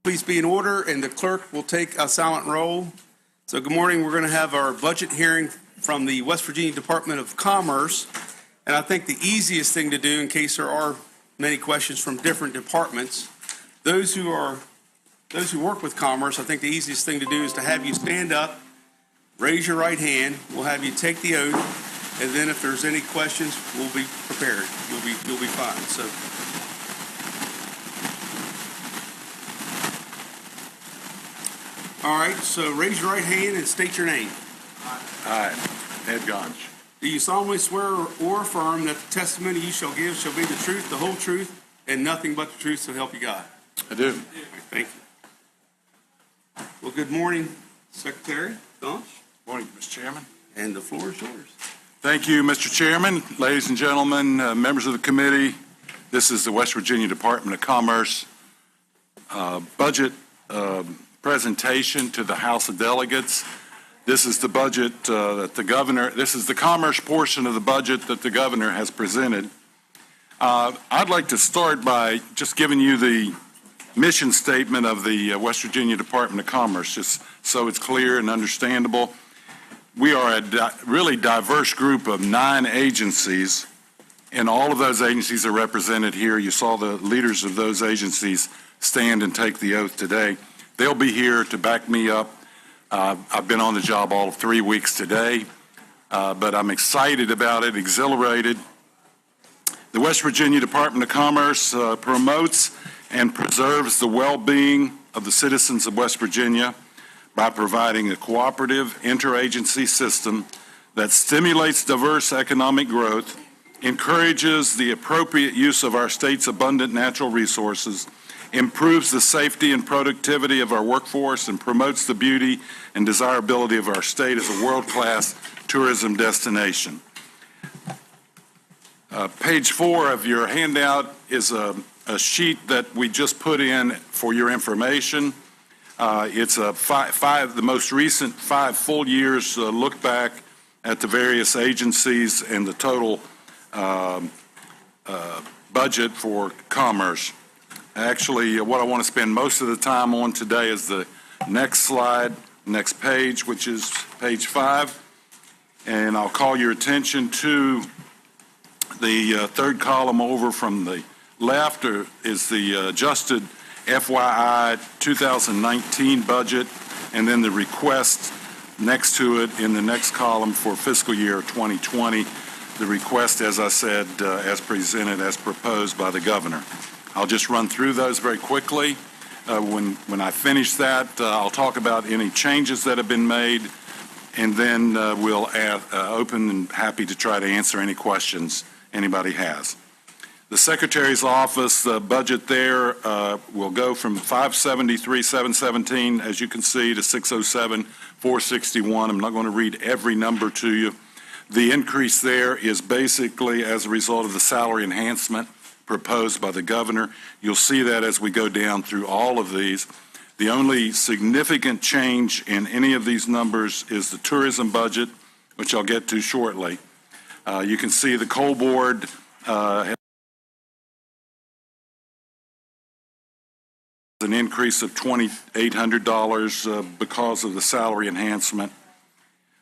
Please be in order, and the clerk will take a silent roll. So good morning. We're going to have our budget hearing from the West Virginia Department of Commerce. And I think the easiest thing to do, in case there are many questions from different departments, those who work with Commerce, I think the easiest thing to do is to have you stand up, raise your right hand. We'll have you take the oath, and then if there's any questions, we'll be prepared. You'll be fine. So. All right, so raise your right hand and state your name. I, Ed Gonch. Do you solemnly swear or affirm that the testimony you shall give shall be the truth, the whole truth, and nothing but the truth, so help you God? I do. Thank you. Well, good morning, Secretary Gonch. Morning, Mr. Chairman. And the floor is yours. Thank you, Mr. Chairman, ladies and gentlemen, members of the committee. This is the West Virginia Department of Commerce budget presentation to the House of Delegates. This is the budget that the governor, this is the commerce portion of the budget that the governor has presented. I'd like to start by just giving you the mission statement of the West Virginia Department of Commerce, just so it's clear and understandable. We are a really diverse group of 9 agencies, and all of those agencies are represented here. You saw the leaders of those agencies stand and take the oath today. They'll be here to back me up. I've been on the job all of 3 weeks today, but I'm excited about it, exhilarated. The West Virginia Department of Commerce promotes and preserves the well-being of the citizens of West Virginia by providing a cooperative interagency system that stimulates diverse economic growth, encourages the appropriate use of our state's abundant natural resources, improves the safety and productivity of our workforce, and promotes the beauty and desirability of our state as a world-class tourism destination. Page 4 of your handout is a sheet that we just put in for your information. It's the most recent 5 full years look back at the various agencies and the total budget for commerce. Actually, what I want to spend most of the time on today is the next slide, next page, which is page 5. And I'll call your attention to the third column over from the left is the adjusted FYI 2019 budget, and then the request next to it in the next column for fiscal year 2020. The request, as I said, as presented, as proposed by the governor. I'll just run through those very quickly. When I finish that, I'll talk about any changes that have been made, and then we'll open and happy to try to answer any questions anybody has. The Secretary's office, the budget there will go from $573,717, as you can see, to $607,461. I'm not going to read every number to you. The increase there is basically as a result of the salary enhancement proposed by the governor. You'll see that as we go down through all of these. The only significant change in any of these numbers is the tourism budget, which I'll get to shortly. You can see the Coal Board has an increase of $2,800 because of the salary enhancement.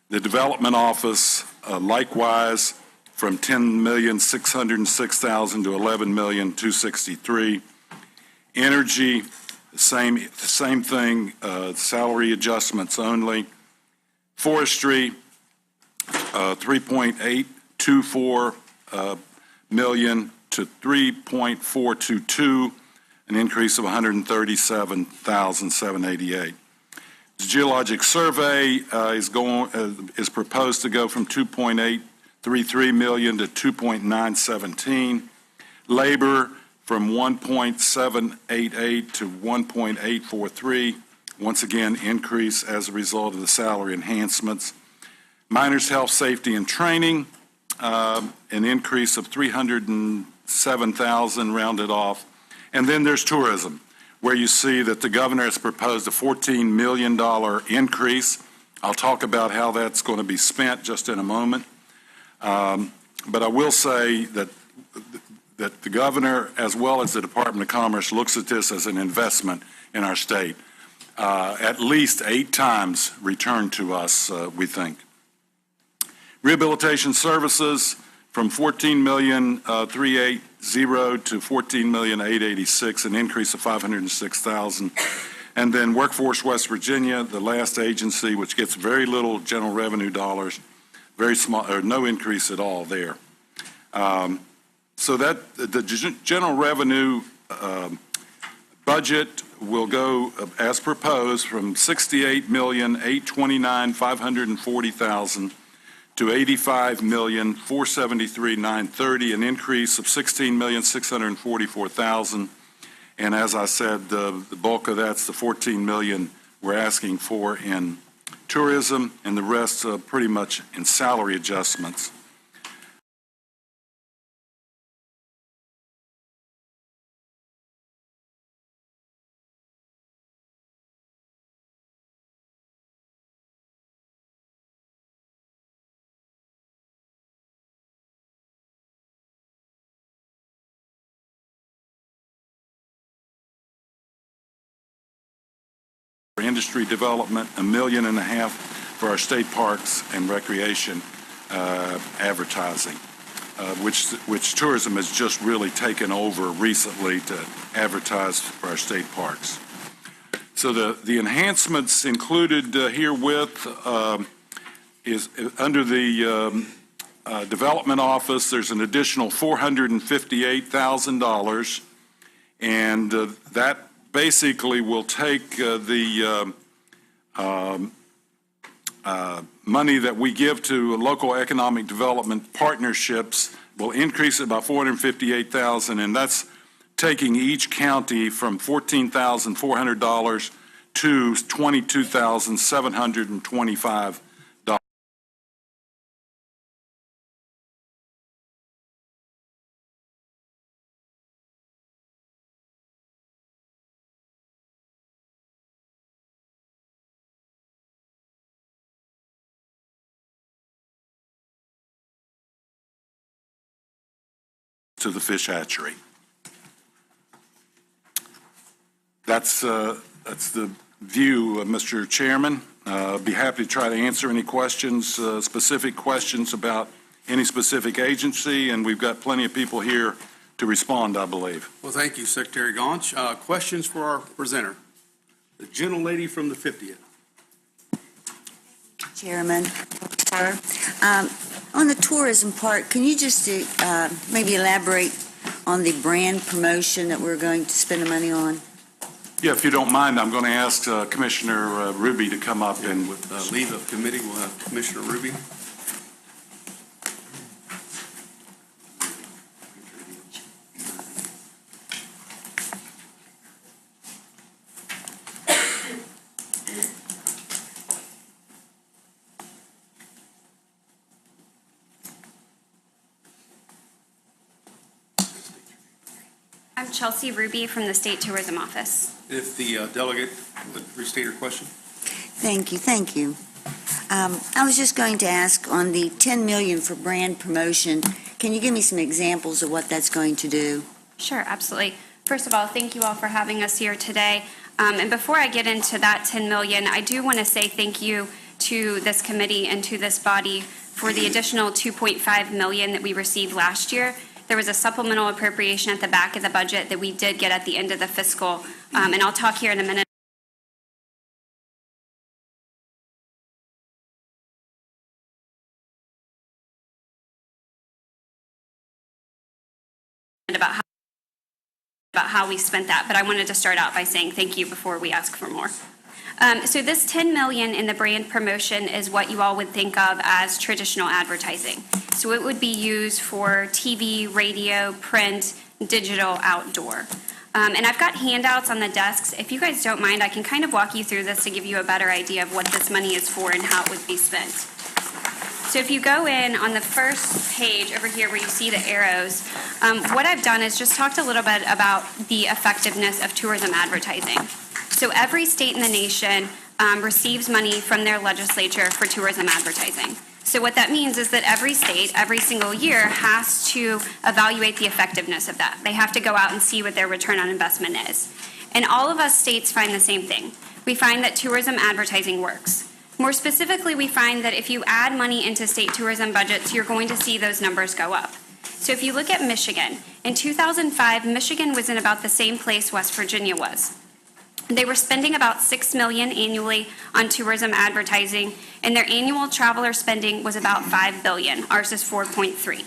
The Development Office, likewise, from $10,606,000 to $11,263,000. Energy, same thing, salary adjustments only. Forestry, $3.824 million to $3.422, an increase of $137,788. The Geologic Survey is proposed to go from $2.833 million to $2.917. Labor from $1.788 to $1.843. Once again, increase as a result of the salary enhancements. Miners Health, Safety, and Training, an increase of $307,000 rounded off. And then there's tourism, where you see that the governor has proposed a $14 million increase. I'll talk about how that's going to be spent just in a moment. But I will say that that the governor, as well as the Department of Commerce, looks at this as an investment in our state. At least 8 times return to us, we think. Rehabilitation services from $14,380,000 to $14,886,000, an increase of $506,000. And then Workforce West Virginia, the last agency, which gets very little general revenue dollars, very small, or no increase at all there. So that the general revenue budget will go as proposed from $68,829,540,000 to $85,473,930, an increase of $16,644,000. And as I said, the bulk of that's the $14 million we're asking for in tourism, and the rest pretty much in salary adjustments. For industry development, $1.5 million for our state parks and recreation advertising, which tourism has just really taken over recently to advertise for our state parks. So the enhancements included herewith is under the Development Office. There's an additional $458,000, and that basically will take the money that we give to local economic development partnerships, will increase it by $458,000, and that's taking each county from $14,400 to $22,725. To the fish hatchery. That's the view, Mr. Chairman. Be happy to try to answer any questions, specific questions about any specific agency, and we've got plenty of people here to respond, I believe. Well, thank you, Secretary Gaunch. Questions for our presenter? The gentlelady from the 50th. Chairman, sir. On the tourism part, can you just maybe elaborate on the brand promotion that we're going to spend the money on? Yeah, if you don't mind, I'm going to ask Commissioner Ruby to come up and With leave of committee, we'll have Commissioner Ruby. I'm Chelsea Ruby from the State Tourism Office. If the delegate would restate her question. Thank you, thank you. I was just going to ask on the $10 million for brand promotion, can you give me some examples of what that's going to do? Sure, absolutely. First of all, thank you all for having us here today. And before I get into that $10 million, I do want to say thank you to this committee and to this body for the additional $2.5 million that we received last year. There was a supplemental appropriation at the back of the budget that we did get at the end of the fiscal, and I'll talk here in a minute about how we spent that, but I wanted to start out by saying thank you before we ask for more. So this $10 million in the brand promotion is what you all would think of as traditional advertising. So it would be used for TV, radio, print, digital, outdoor. And I've got handouts on the desks. If you guys don't mind, I can kind of walk you through this to give you a better idea of what this money is for and how it would be spent. So if you go in on the first page over here where you see the arrows, what I've done is just talked a little bit about the effectiveness of tourism advertising. So every state in the nation receives money from their legislature for tourism advertising. So what that means is that every state, every single year, has to evaluate the effectiveness of that. They have to go out and see what their return on investment is. And all of us states find the same thing. We find that tourism advertising works. More specifically, we find that if you add money into state tourism budgets, you're going to see those numbers go up. So if you look at Michigan, in 2005, Michigan was in about the same place West Virginia was. They were spending about $6 million annually on tourism advertising, and their annual traveler spending was about $5 billion. Ours is 4.3.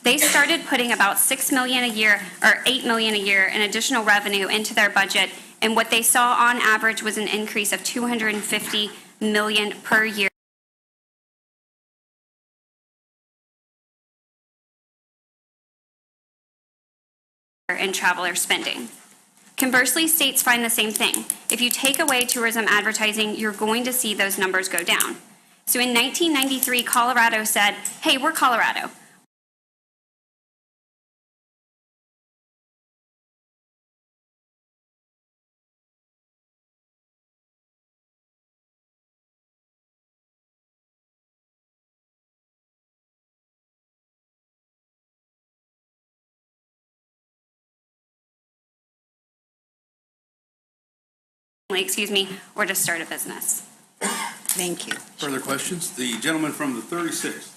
They started putting about $6 million a year or $8 million a year in additional revenue into their budget, and what they saw on average was an increase of $250 million per year in traveler spending. Conversely, states find the same thing. If you take away tourism advertising, you're going to see those numbers go down. So in 1993, Colorado said, hey, we're Colorado. Or to start a business. Thank you. Further questions? The gentleman from the 36th.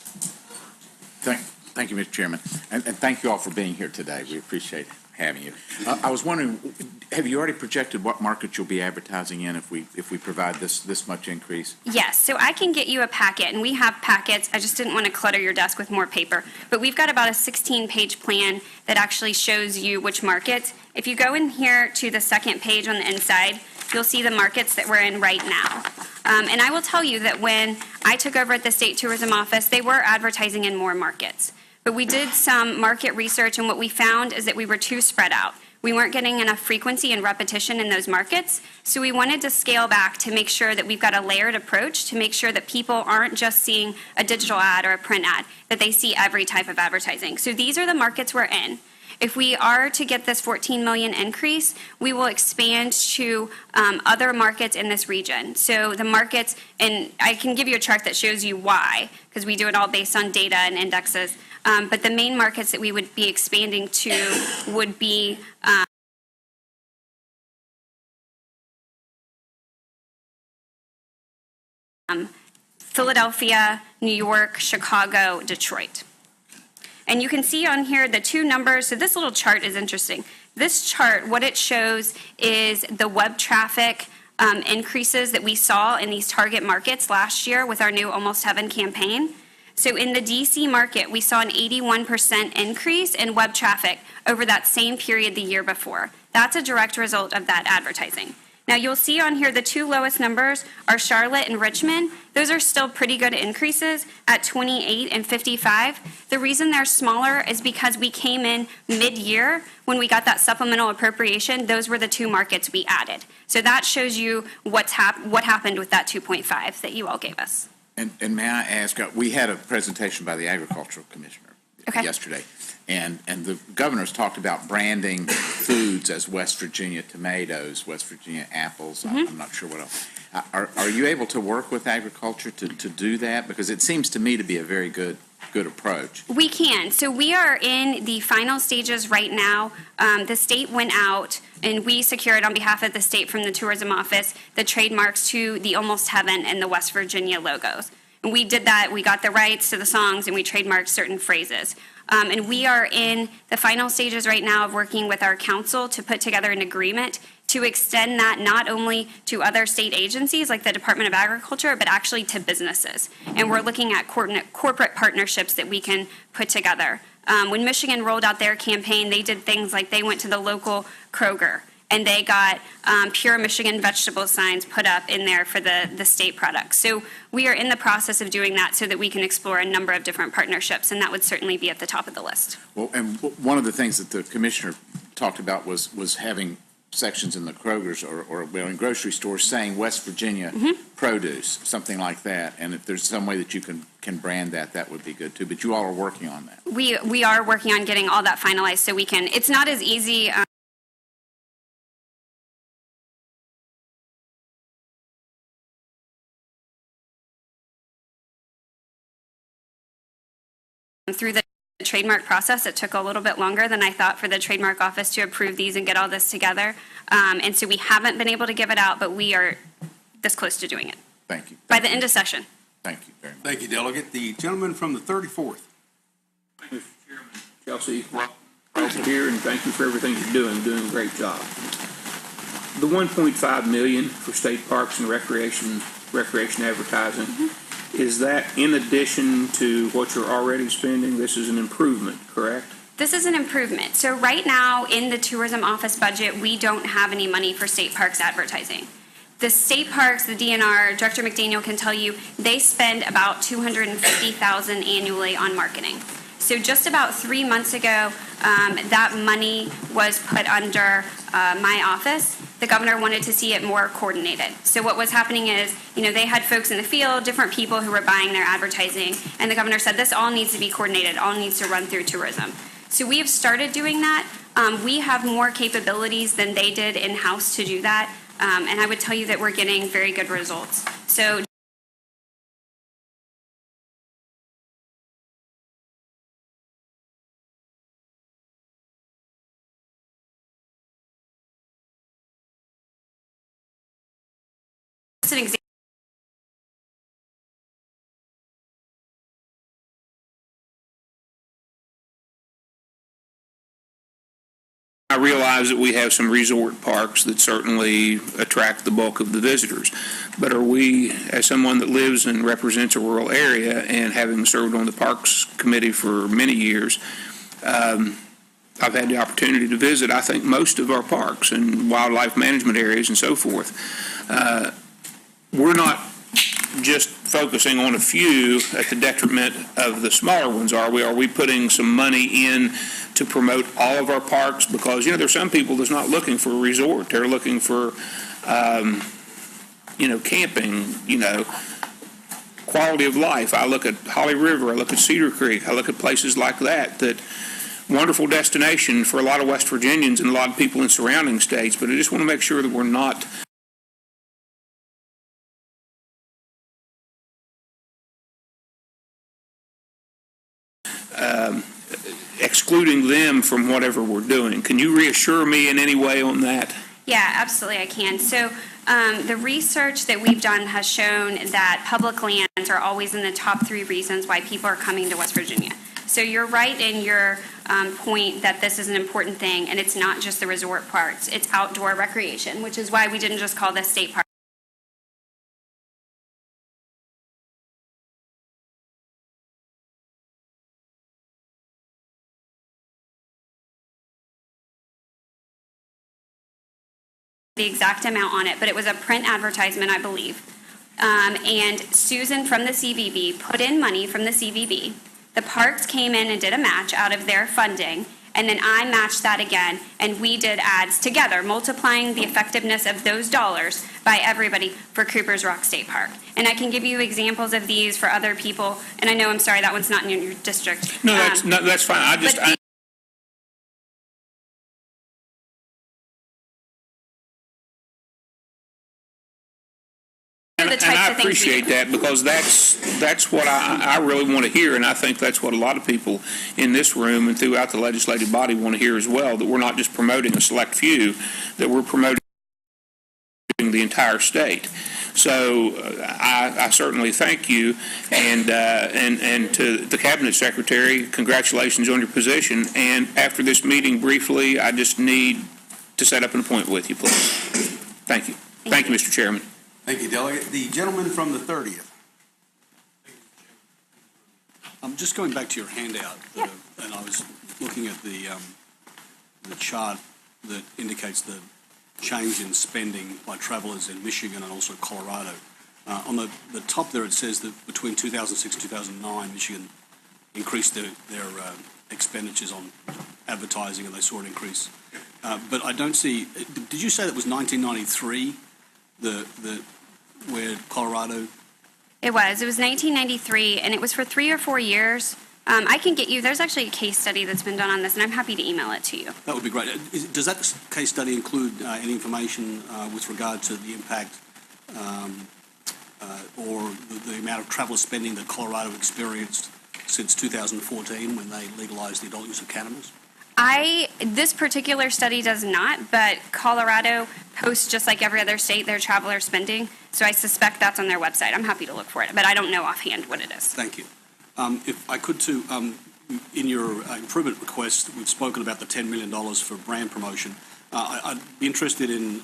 Thank you, Mr. Chairman, and thank you all for being here today. We appreciate having you. I was wondering, have you already projected what market you'll be advertising in if we provide this much increase? Yes, so I can get you a packet, and we have packets. I just didn't want to clutter your desk with more paper. But we've got about a 16-page plan that actually shows you which markets. If you go in here to the second page on the inside, you'll see the markets that we're in right now. And I will tell you that when I took over at the State Tourism Office, they were advertising in more markets. But we did some market research, and what we found is that we were too spread out. We weren't getting enough frequency and repetition in those markets, so we wanted to scale back to make sure that we've got a layered approach to make sure that people aren't just seeing a digital ad or a print ad, that they see every type of advertising. So these are the markets we're in. If we are to get this 14 million increase, we will expand to other markets in this region. So the markets, and I can give you a chart that shows you why, because we do it all based on data and indexes. But the main markets that we would be expanding to would be Philadelphia, New York, Chicago, Detroit. And you can see on here the two numbers. So this little chart is interesting. This chart, what it shows is the web traffic increases that we saw in these target markets last year with our new Almost Heaven campaign. So in the DC market, we saw an 81% increase in web traffic over that same period the year before. That's a direct result of that advertising. Now you'll see on here the two lowest numbers are Charlotte and Richmond. Those are still pretty good increases at 28 and 55. The reason they're smaller is because we came in mid-year when we got that supplemental appropriation. Those were the two markets we added. So that shows you what happened with that 2.5 that you all gave us. And may I ask, we had a presentation by the Agricultural Commissioner yesterday, and the governor's talked about branding foods as West Virginia tomatoes, West Virginia apples, I'm not sure what else. Are you able to work with agriculture to do that? Because it seems to me to be a very good approach. We can. So we are in the final stages right now. The state went out and we secured on behalf of the state from the tourism office the trademarks to the Almost Heaven and the West Virginia logos. And we did that. We got the rights to the songs and we trademarked certain phrases. And we are in the final stages right now of working with our council to put together an agreement to extend that not only to other state agencies like the Department of Agriculture, but actually to businesses. And we're looking at corporate partnerships that we can put together. When Michigan rolled out their campaign, they did things like they went to the local Kroger and they got pure Michigan vegetable signs put up in there for the state products. So we are in the process of doing that so that we can explore a number of different partnerships, and that would certainly be at the top of the list. Well, and one of the things that the commissioner talked about was having sections in the Kroger's or in grocery stores saying West Virginia produce, something like that. And if there's some way that you can brand that would be good too. But you all are working on that. We are working on getting all that finalized so we can. It's not as easy. through the trademark process. It took a little bit longer than I thought for the trademark office to approve these and get all this together. And so we haven't been able to give it out, but we are this close to doing it Thank you. by the end of session. Thank you very much. Thank you, Delegate. The gentleman from the 34th. Mr. Chairman. Chelsea, welcome here, and thank you for everything you're doing a great job. The $1.5 million for state parks and recreation advertising, is that in addition to what you're already spending? This is an improvement, correct? This is an improvement. So right now, in the tourism office budget, we don't have any money for state parks advertising. The state parks, the DNR, Director McDaniel can tell you, they spend about $250,000 annually on marketing. So just about 3 months ago, that money was put under my office. The governor wanted to see it more coordinated. So what was happening is, they had folks in the field, different people who were buying their advertising, and the governor said, this all needs to be coordinated, all needs to run through tourism. So we have started doing that. We have more capabilities than they did in-house to do that, and I would tell you that we're getting very good results. So an example. I realize that we have some resort parks that certainly attract the bulk of the visitors, but are we, as someone that lives and represents a rural area and having served on the Parks Committee for many years, I've had the opportunity to visit, I think, most of our parks and wildlife management areas and so forth. We're not just focusing on a few at the detriment of the smaller ones, are we? Are we putting some money in to promote all of our parks? Because, there's some people that's not looking for a resort. They're looking for, camping, quality of life. I look at Holly River, I look at Cedar Creek, I look at places like that wonderful destination for a lot of West Virginians and a lot of people in surrounding states. But I just want to make sure that we're not excluding them from whatever we're doing. Can you reassure me in any way on that? Yeah, absolutely, I can. So the research that we've done has shown that public lands are always in the top 3 reasons why people are coming to West Virginia. So you're right in your point that this is an important thing, and it's not just the resort parks. It's outdoor recreation, which is why we didn't just call this state park. The exact amount on it, but it was a print advertisement, I believe. And Susan from the CVB put in money from the CVB. The parks came in and did a match out of their funding, and then I matched that again, and we did ads together, multiplying the effectiveness of those dollars by everybody for Cooper's Rock State Park. And I can give you examples of these for other people, and I know, I'm sorry, that one's not in your district. No, that's fine. And I appreciate that, because that's what I really want to hear, and I think that's what a lot of people in this room and throughout the legislative body want to hear as well, that we're not just promoting a select few, that we're promoting the entire state. So I certainly thank you, and to the Cabinet Secretary, congratulations on your position. And after this meeting, briefly, I just need to set up an appointment with you, please. Thank you. Thank you, Mr. Chairman. Thank you, Delegate. The gentleman from the 30th. I'm just going back to your handout, and I was looking at the chart that indicates the change in spending by travelers in Michigan and also Colorado. On the top there, it says that between 2006 and 2009, Michigan increased their expenditures on advertising, and they saw an increase. But I don't see. Did you say that was 1993? Where Colorado? It was 1993, and it was for 3 or 4 years. I can get you, there's actually a case study that's been done on this, and I'm happy to email it to you. That would be great. Does that case study include any information with regard to the impact or the amount of travel spending that Colorado experienced since 2014 when they legalized the adult use of cannabis? This particular study does not, but Colorado posts, just like every other state, their traveler spending. So I suspect that's on their website. I'm happy to look for it, but I don't know offhand what it is. Thank you. If I could too, in your improvement request, we've spoken about the $10 million for brand promotion. I'd be interested in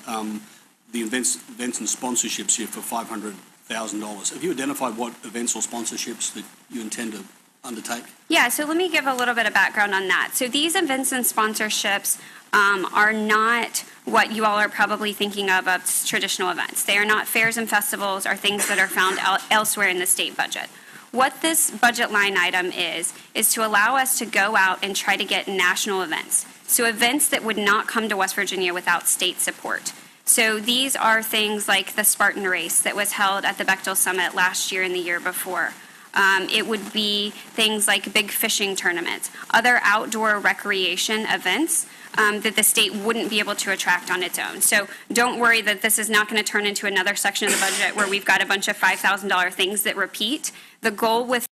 the events and sponsorships here for $500,000. Have you identified what events or sponsorships that you intend to undertake? Yeah, so let me give a little bit of background on that. So these events and sponsorships are not what you all are probably thinking of as traditional events. They are not fairs and festivals or things that are found elsewhere in the state budget. What this budget line item is to allow us to go out and try to get national events. So events that would not come to West Virginia without state support. So these are things like the Spartan Race that was held at the Bechtel Summit last year and the year before. It would be things like big fishing tournaments, other outdoor recreation events that the state wouldn't be able to attract on its own. So don't worry that this is not going to turn into another section of the budget where we've got a bunch of $5,000 things that repeat. The goal with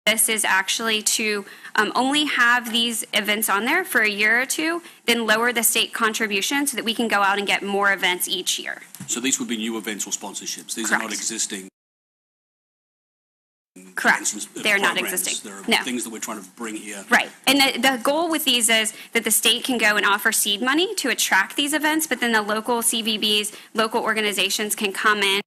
this is actually to only have these events on there for a year or two, then lower the state contribution so that we can go out and get more events each year. So these would be new events or sponsorships? These are not Correct. existing? Correct. They're not programs. existing. They're No. things that we're trying to bring here. Right. And the goal with these is that the state can go and offer seed money to attract these events, but then the local CVBs, local organizations can come in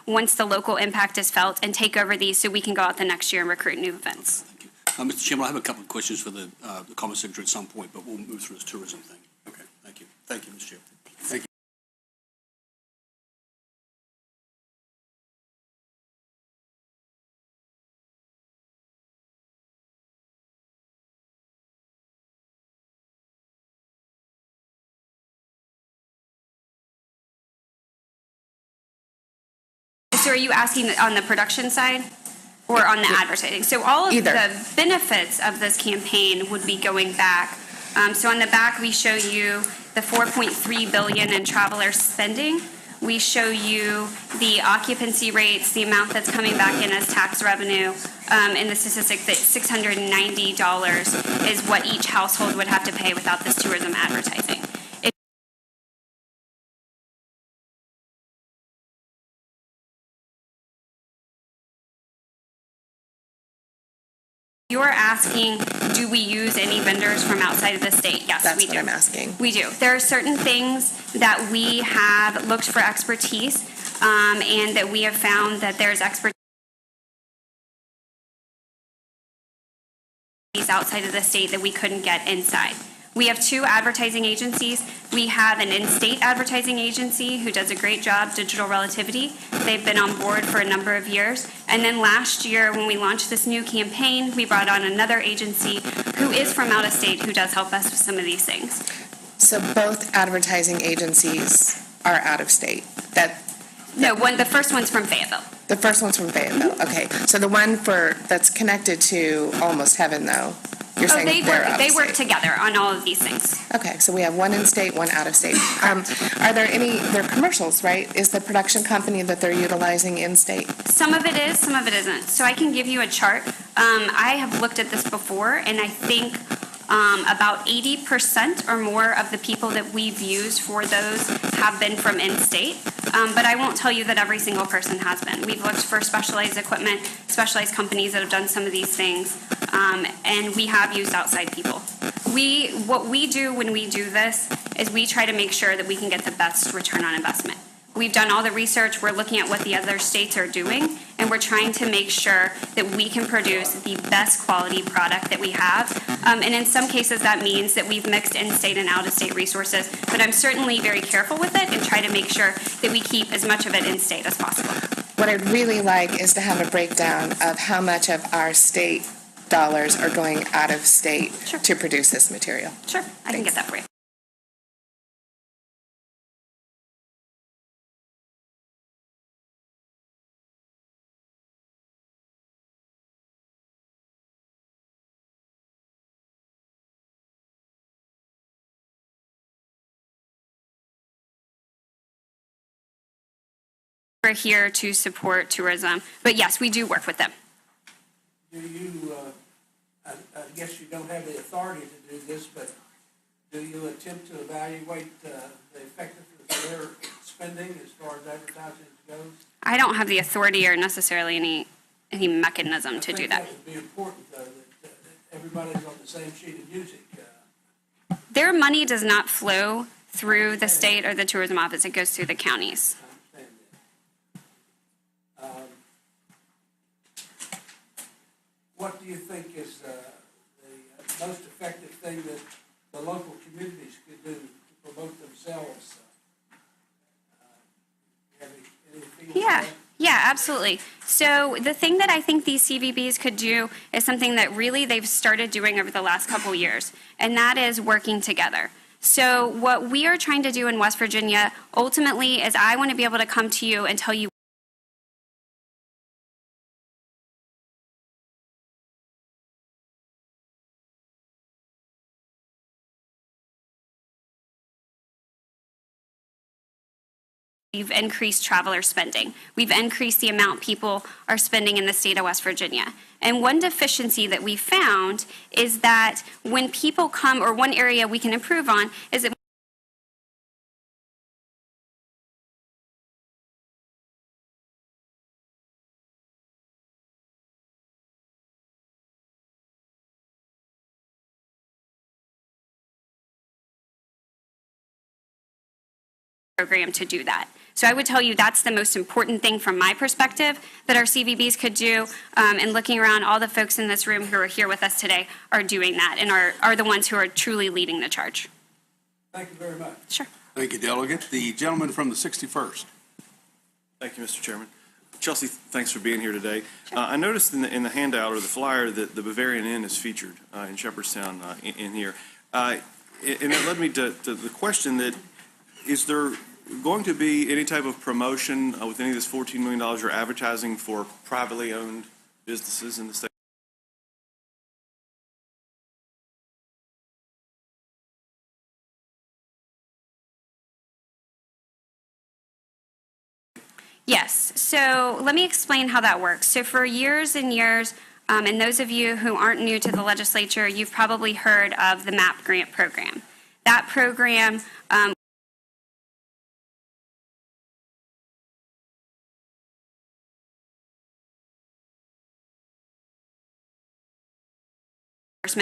once the local impact is felt and take over these so we can go out the next year and recruit new events. Thank you. Mr. Chairman, I have a couple of questions for the Commerce Secretary at some point, but we'll move through this tourism thing. Okay, thank you. Thank you, Mr. Chair. Thank you. So are you asking on the production side or on the advertising? So all of Either. the benefits of this campaign would be going back. So on the back, we show you the $4.3 billion in traveler spending. We show you the occupancy rates, the amount that's coming back in as tax revenue, and the statistic that $690 is what each household would have to pay without this tourism advertising. You're asking, do we use any vendors from outside of the state? Yes, That's we what do. I'm asking. We do. There are certain things that we have looked for expertise, and that we have found that there's expertise outside of the state that we couldn't get inside. We have two advertising agencies. We have an in-state advertising agency who does a great job, Digital Relativity. They've been on board for a number of years. And then last year, when we launched this new campaign, we brought on another agency who is from out of state who does help us with some of these things. So both advertising agencies are out of state. No, the first one's from Fayetteville. The first one's from Fayetteville. Okay. So the one that's connected to Almost Heaven, though, you're saying they're out They of work state. together on all of these things. Okay. So we have one in state, one out of state. Are there they're commercials, right? Is the production company that they're utilizing in state? Some of it is, some of it isn't. So I can give you a chart. I have looked at this before, and I think about 80% or more of the people that we've used for those have been from in-state. But I won't tell you that every single person has been. We've looked for specialized equipment, specialized companies that have done some of these things, and we have used outside people. What we do when we do this is we try to make sure that we can get the best return on investment. We've done all the research, we're looking at what the other states are doing, and we're trying to make sure that we can produce the best quality product that we have. And in some cases, that means that we've mixed in-state and out-of-state resources, but I'm certainly very careful with it and try to make sure that we keep as much of it in-state as possible. What I'd really like is to have a breakdown of how much of our state dollars are going out of state Sure. to produce this material. Sure, I can get that for you. We're here to support tourism. But yes, we do work with them. Do you, I guess you don't have the authority to do this, but do you attempt to evaluate the effectiveness of their spending as far as advertising goes? I don't have the authority or necessarily any mechanism to do that. I think that would be important, though, that everybody's on the same sheet of music. Their money does not flow through the state or the tourism office. It goes through the counties. I understand that. What do you think is the most effective thing that the local communities could do to promote themselves? Any feelings on Yeah. that? Yeah, absolutely. So the thing that I think these CVBs could do is something that really they've started doing over the last couple years, and that is working together. So what we are trying to do in West Virginia ultimately is I want to be able to come to you and tell you we've increased traveler spending. We've increased the amount people are spending in the state of West Virginia. And one deficiency that we found is that when people come, or one area we can improve on, is that program to do that. So I would tell you that's the most important thing from my perspective that our CVBs could do. And looking around, all the folks in this room who are here with us today are doing that and are the ones who are truly leading the charge. Thank you very much. Sure. Thank you, Delegate. The gentleman from the 61st. Thank you, Mr. Chairman. Chelsea, thanks for being here today. I noticed in the handout or the flyer that the Bavarian Inn is featured in Shepherdstown in here. And that led me to the question that, is there going to be any type of promotion with any of this $14 million or advertising for privately owned businesses in the state? Yes. So let me explain how that works. So for years and years, and those of you who aren't new to the legislature, you've probably heard of the MAP grant program. That program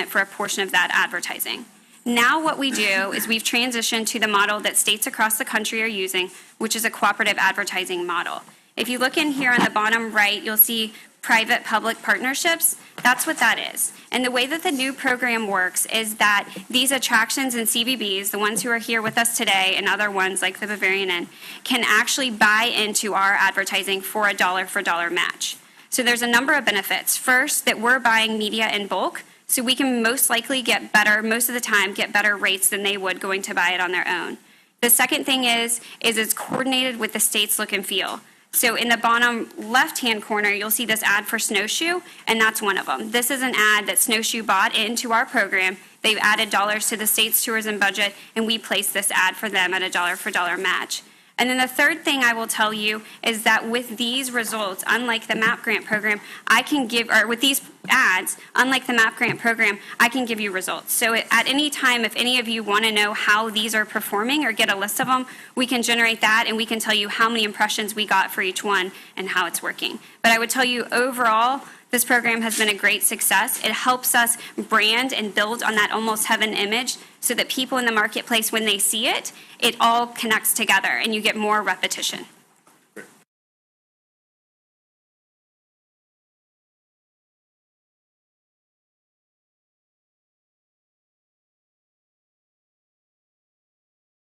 for a portion of that advertising. Now what we do is we've transitioned to the model that states across the country are using, which is a cooperative advertising model. If you look in here on the bottom right, you'll see private-public partnerships. That's what that is. And the way that the new program works is that these attractions and CVBs, the ones who are here with us today and other ones like the Bavarian Inn, can actually buy into our advertising for a dollar-for-dollar match. So there's a number of benefits. First, that we're buying media in bulk, so we can most likely get better, most of the time, get better rates than they would going to buy it on their own. The second thing is it's coordinated with the state's look and feel. So in the bottom left-hand corner, you'll see this ad for Snowshoe, and that's one of them. This is an ad that Snowshoe bought into our program. They've added dollars to the state's tourism budget, and we placed this ad for them at a dollar-for-dollar match. And then the third thing I will tell you is that with these results, unlike the MAP grant program, I can give, or with these ads, unlike the MAP grant program, I can give you results. So at any time, if any of you want to know how these are performing or get a list of them, we can generate that and we can tell you how many impressions we got for each one and how it's working. But I would tell you overall, this program has been a great success. It helps us brand and build on that almost heaven image so that people in the marketplace, when they see it, it all connects together and you get more repetition.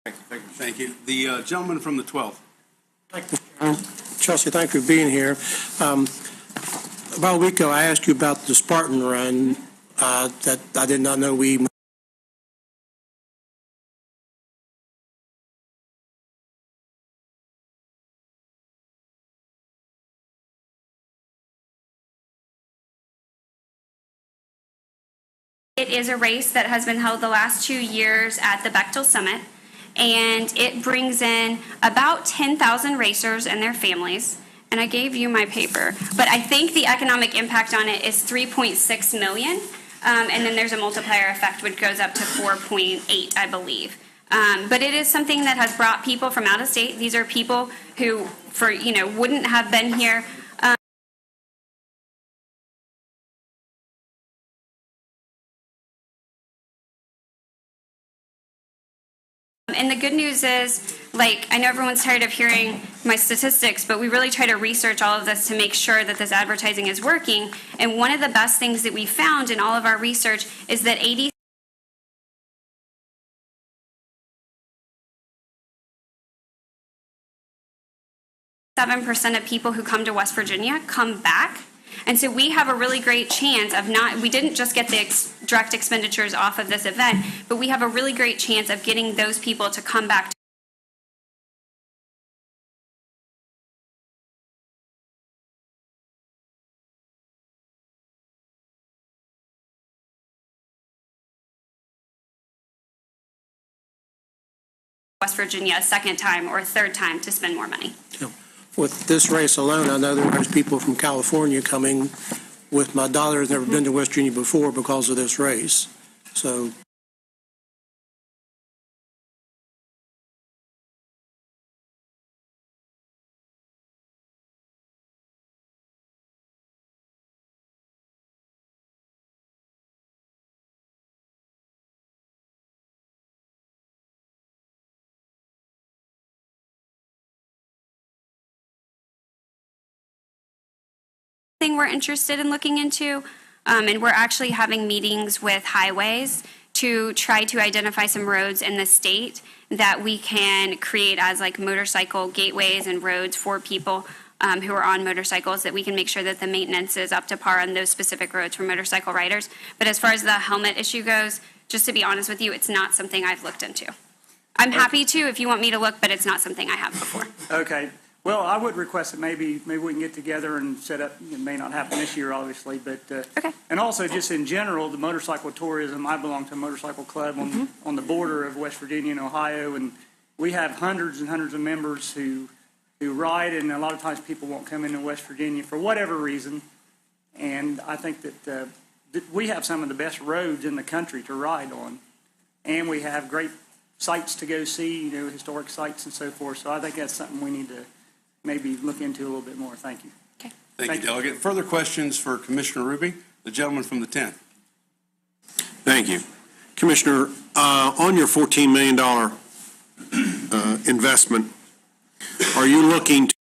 Thank you. The gentleman from the 12th. Thank you. Chelsea, thank you for being here. About a week ago, I asked you about the Spartan Run that I did not know we. It is a race that has been held the last 2 years at the Bechtel Summit. and it brings in about 10,000 racers and their families. And I gave you my paper, but I think the economic impact on it is 3.6 million. And then there's a multiplier effect, which goes up to 4.8, I believe. But it is something that has brought people from out of state. These are people who, wouldn't have been here. And the good news is, I know everyone's tired of hearing my statistics, but we really try to research all of this to make sure that this advertising is working. And one of the best things that we found in all of our research is that 87% of people who come to West Virginia come back. And so we have a really great chance of we didn't just get the direct expenditures off of this event, but we have a really great chance of getting those people to come back. 2 West Virginia a second time or a third time to spend more money. With this race alone, I know there's people from California coming with my daughter who's never been to West Virginia before because of this race. So thing we're interested in looking into, and we're actually having meetings with highways to try to identify some roads in the state that we can create as motorcycle gateways and roads for people who are on motorcycles, that we can make sure that the maintenance is up to par on those specific roads for motorcycle riders. But as far as the helmet issue goes, just to be honest with you, it's not something I've looked into. I'm happy to if you want me to look, but it's not something I have before. Okay. Well, I would request that maybe we can get together and set up, it may not happen this year, obviously, but, Okay. and also just in general, the motorcycle tourism, I belong to a motorcycle club on the border of West Virginia and Ohio, and we have hundreds and hundreds of members who ride, and a lot of times people won't come into West Virginia for whatever reason, and I think that we have some of the best roads in the country to ride on, and we have great sites to go see, historic sites and so forth, so I think that's something we need to maybe look into a little bit more. Thank you. Okay. Thank you, Delegate. Further questions for Commissioner Ruby? The gentleman from the 10th. Thank you. Commissioner, on your $14 million investment, are you looking to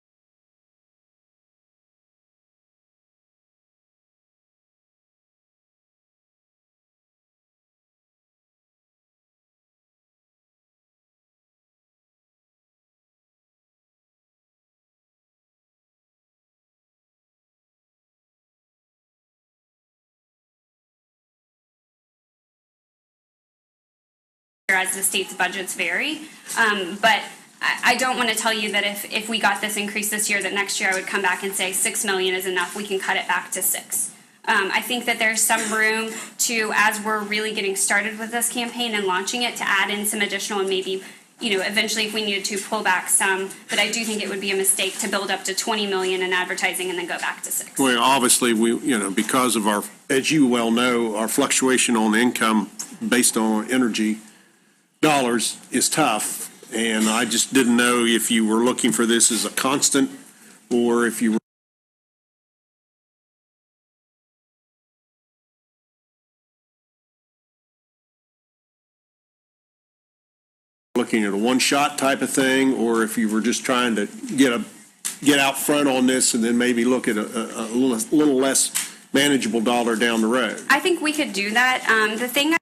as the state's budgets vary. But I don't want to tell you that if we got this increase this year, that next year I would come back and say 6 million is enough. We can cut it back to 6. I think that there's some room to, as we're really getting started with this campaign and launching it, to add in some additional and maybe, eventually if we needed to pull back some. But I do think it would be a mistake to build up to 20 million in advertising and then go back to 6. Well, obviously, because of our, as you well know, our fluctuation on income based on energy dollars is tough, and I just didn't know if you were looking for this as a constant or if you were looking at a one-shot type of thing, or if you were just trying to get out front on this and then maybe look at a little less manageable dollar down the road. I think we could do that. The thing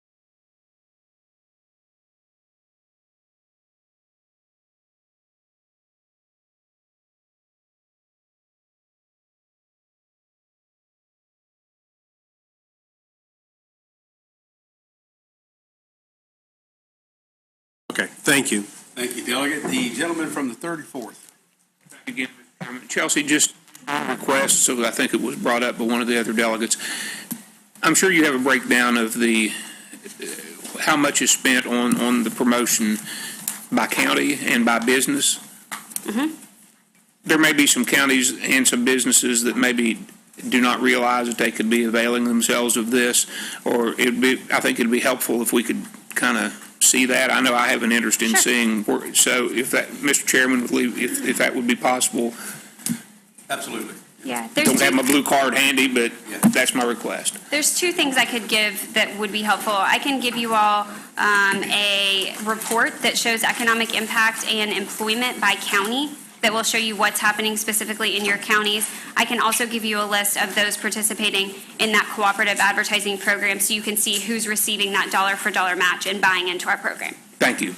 Okay, thank you. Thank you, Delegate. The gentleman from the 34th. Again, Mr. Chairman. Chelsea, just a request, so I think it was brought up by one of the other delegates. I'm sure you have a breakdown of how much is spent on the promotion by county and by business? There may be some counties and some businesses that maybe do not realize that they could be availing themselves of this, or I think it'd be helpful if we could kind of see that. I know I have an interest in seeing, so if that, Mr. Chairman, if that would be possible. Absolutely. Yeah. Don't have my blue card handy, but that's my request. There's two things I could give that would be helpful. I can give you all a report that shows economic impact and employment by county that will show you what's happening specifically in your counties. I can also give you a list of those participating in that cooperative advertising program so you can see who's receiving that dollar for dollar match and buying into our program. Thank you.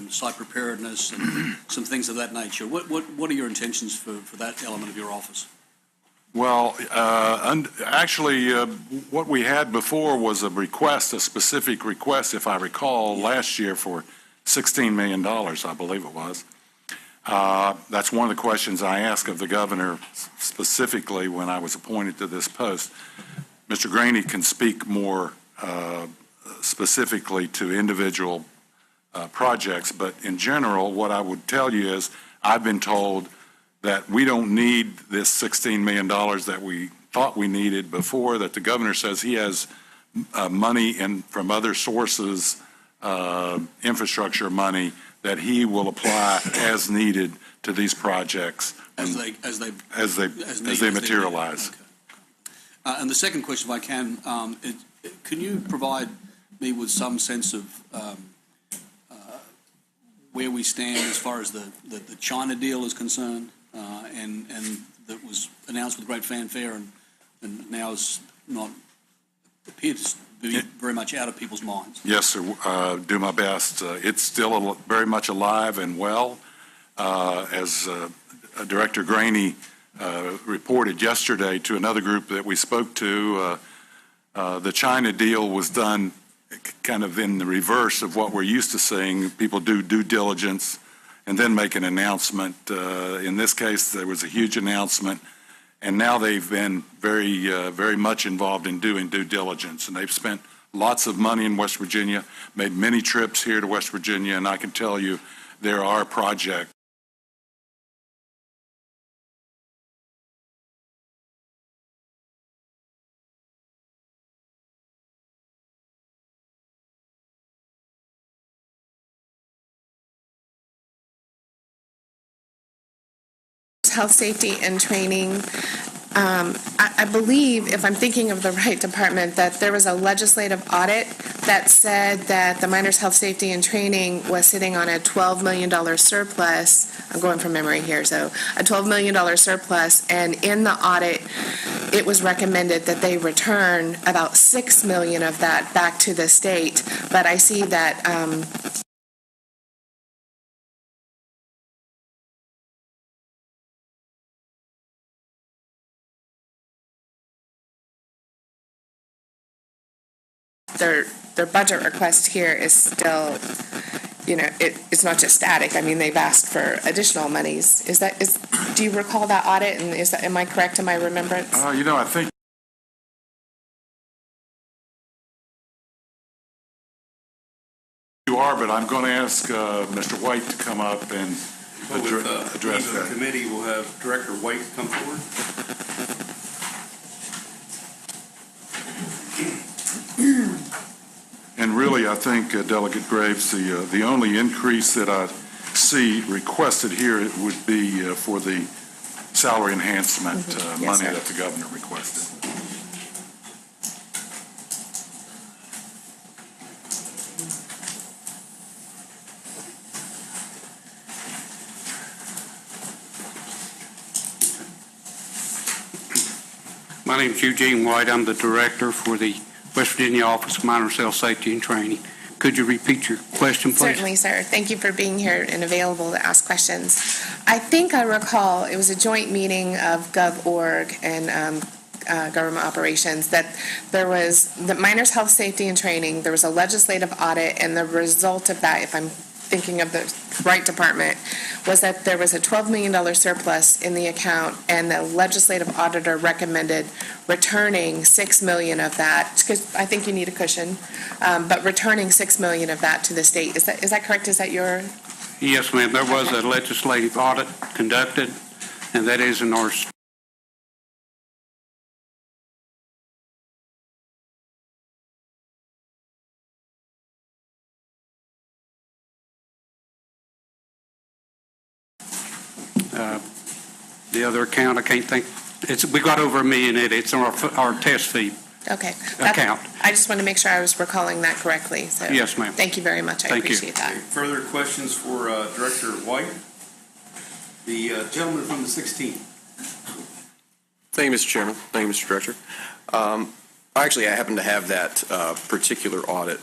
Site preparedness and some things of that nature. What are your intentions for that element of your office? Well, actually, what we had before was a specific request, if I recall, last year for $16 million, I believe it was. That's one of the questions I asked of the governor specifically when I was appointed to this post. Mr. Graney can speak more specifically to individual projects, but in general, what I would tell you is I've been told that we don't need this $16 million that we thought we needed before, that the governor says he has money from other sources, infrastructure money, that he will apply as needed to these projects as they materialize. Okay. And the second question, if I can you provide me with some sense of where we stand as far as the China deal is concerned, and that was announced with great fanfare and now is appears to be very much out of people's minds? Yes, sir. Do my best. It's still very much alive and well. As Director Graney reported yesterday to another group that we spoke to, the China deal was done kind of in the reverse of what we're used to seeing. People do due diligence and then make an announcement. In this case, there was a huge announcement, and now they've been very much involved in doing due diligence, and they've spent lots of money in West Virginia, made many trips here to West Virginia, and I can tell you there are projects health, safety, and training. I believe, if I'm thinking of the right department, that there was a legislative audit that said that the miners' health, safety, and training was sitting on a $12 million surplus. I'm going from memory here, so a $12 million surplus, and in the audit, it was recommended that they return about $6 million of that back to the state. But I see that their budget request here is still, it's not just static. I mean, they've asked for additional monies. Do you recall that audit, and am I correct in my remembrance? I think you are, but I'm going to ask Mr. White to come up and address that. The committee will have Director White come forward. And really, I think, Delegate Graves, the only increase that I see requested here would be for the salary enhancement money that the governor requested. My name is Eugene White. I'm the director for the West Virginia Office of Miners Health Safety and Training. Could you repeat your question, please? Certainly, sir. Thank you for being here and available to ask questions. I think I recall it was a joint meeting of GovOrg and Government Operations that there was the Miners Health Safety and Training, there was a legislative audit, and the result of that, if I'm thinking of the right department, was that there was a $12 million surplus in the account, and the legislative auditor recommended returning $6 million of that, because I think you need a cushion, but returning $6 million of that to the state. Is that correct? Is that your? Yes, ma'am. There was a legislative audit conducted, and that is in our the other account, I can't think. We got over $1 million in it. It's on our test fee Okay. account. I just want to make sure I was recalling that correctly. So Yes, ma'am. thank you very much. I Thank you. appreciate that. Further questions for Director White? The gentleman from the 16th. Thank you, Mr. Chairman. Thank you, Mr. Director. Actually, I happen to have that particular audit.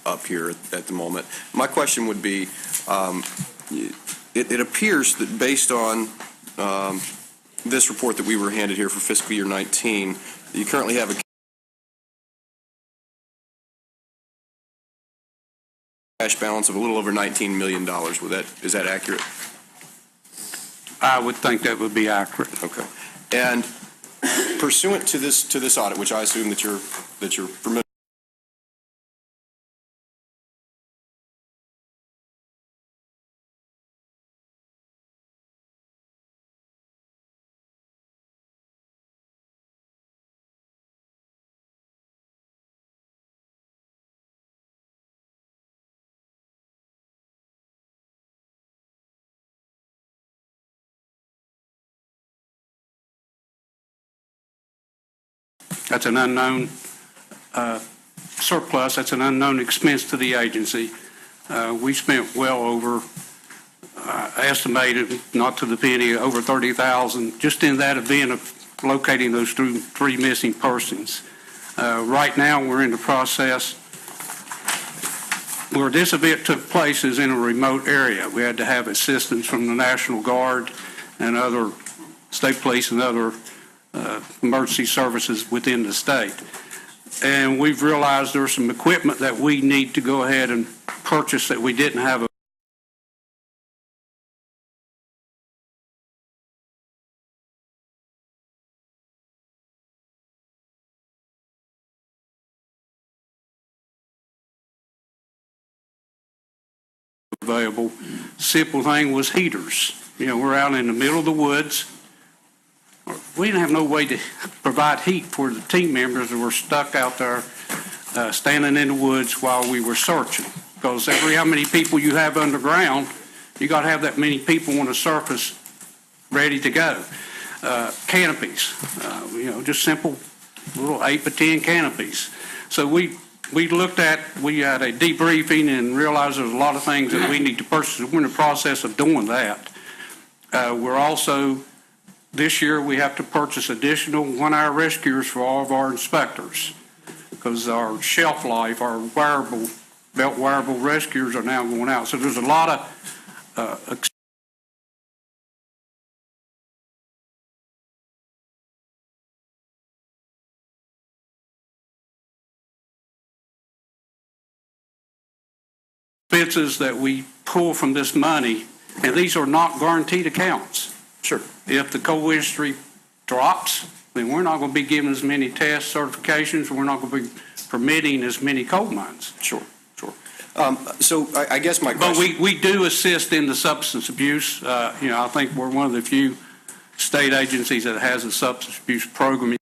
Up here at the moment. My question would be, it appears that based on this report that we were handed here for fiscal year 19, you currently have a cash balance of a little over $19 million. Is that accurate? I would think that would be accurate. Okay. And pursuant to this audit, which I assume that you're familiar. That's an unknown surplus. That's an unknown expense to the agency. We spent well over, estimated, not to the penny, over $30,000 just in that event of locating those three missing persons. Right now, we're in the process where this event took place is in a remote area. We had to have assistance from the National Guard and other state police and other emergency services within the state. And we've realized there's some equipment that we need to go ahead and purchase that we didn't have available. Simple thing was heaters. You know, we're out in the middle of the woods. We didn't have no way to provide heat for the team members that were stuck out there standing in the woods while we were searching. Because how many people you have underground, you got to have that many people on the surface ready to go. Canopies, just simple little 8 by 10 canopies. So we had a debriefing and realized there's a lot of things that we need to purchase. We're in the process of doing that. We're also, this year, we have to purchase additional 1-hour rescuers for all of our inspectors because our shelf life, our belt wearable rescuers are now going out. So there's a lot of expenses that we pull from this money, and these are not guaranteed accounts. Sure. If the coal industry drops, then we're not going to be giving as many test certifications. We're not going to be permitting as many coal mines. Sure. So I guess my question. But we do assist in the substance abuse. I think we're one of the few state agencies that has a substance abuse program.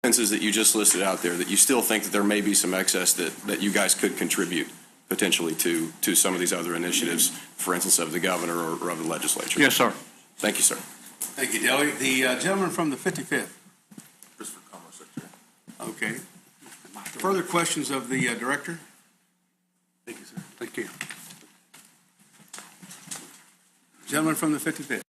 expenses that you just listed out there, that you still think that there may be some excess that you guys could contribute potentially to some of these other initiatives, for instance, of the governor or of the legislature? Yes, sir. Thank you, sir. Thank you, Deli. The gentleman from the 55th. Okay. Further questions of the director? Thank you, sir. Thank you. Gentleman from the 55th.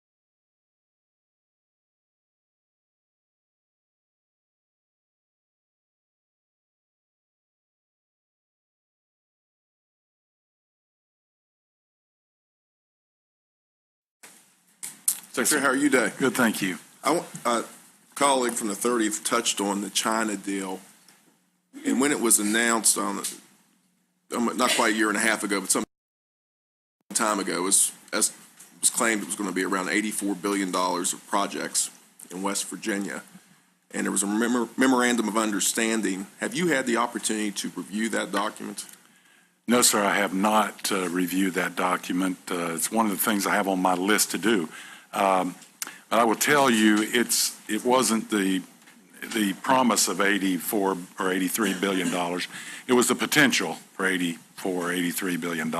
Secretary, how are you today? Good, thank you. A colleague from the 30th touched on the China deal, and when it was announced not quite a year and a half ago, but some time ago, it was claimed it was going to be around $84 billion of projects in West Virginia, and there was a memorandum of understanding. Have you had the opportunity to review that document? No, sir, I have not reviewed that document. It's one of the things I have on my list to do. But I will tell you, it wasn't the promise of 84 or $83 billion. It was the potential for 84 or $83 billion.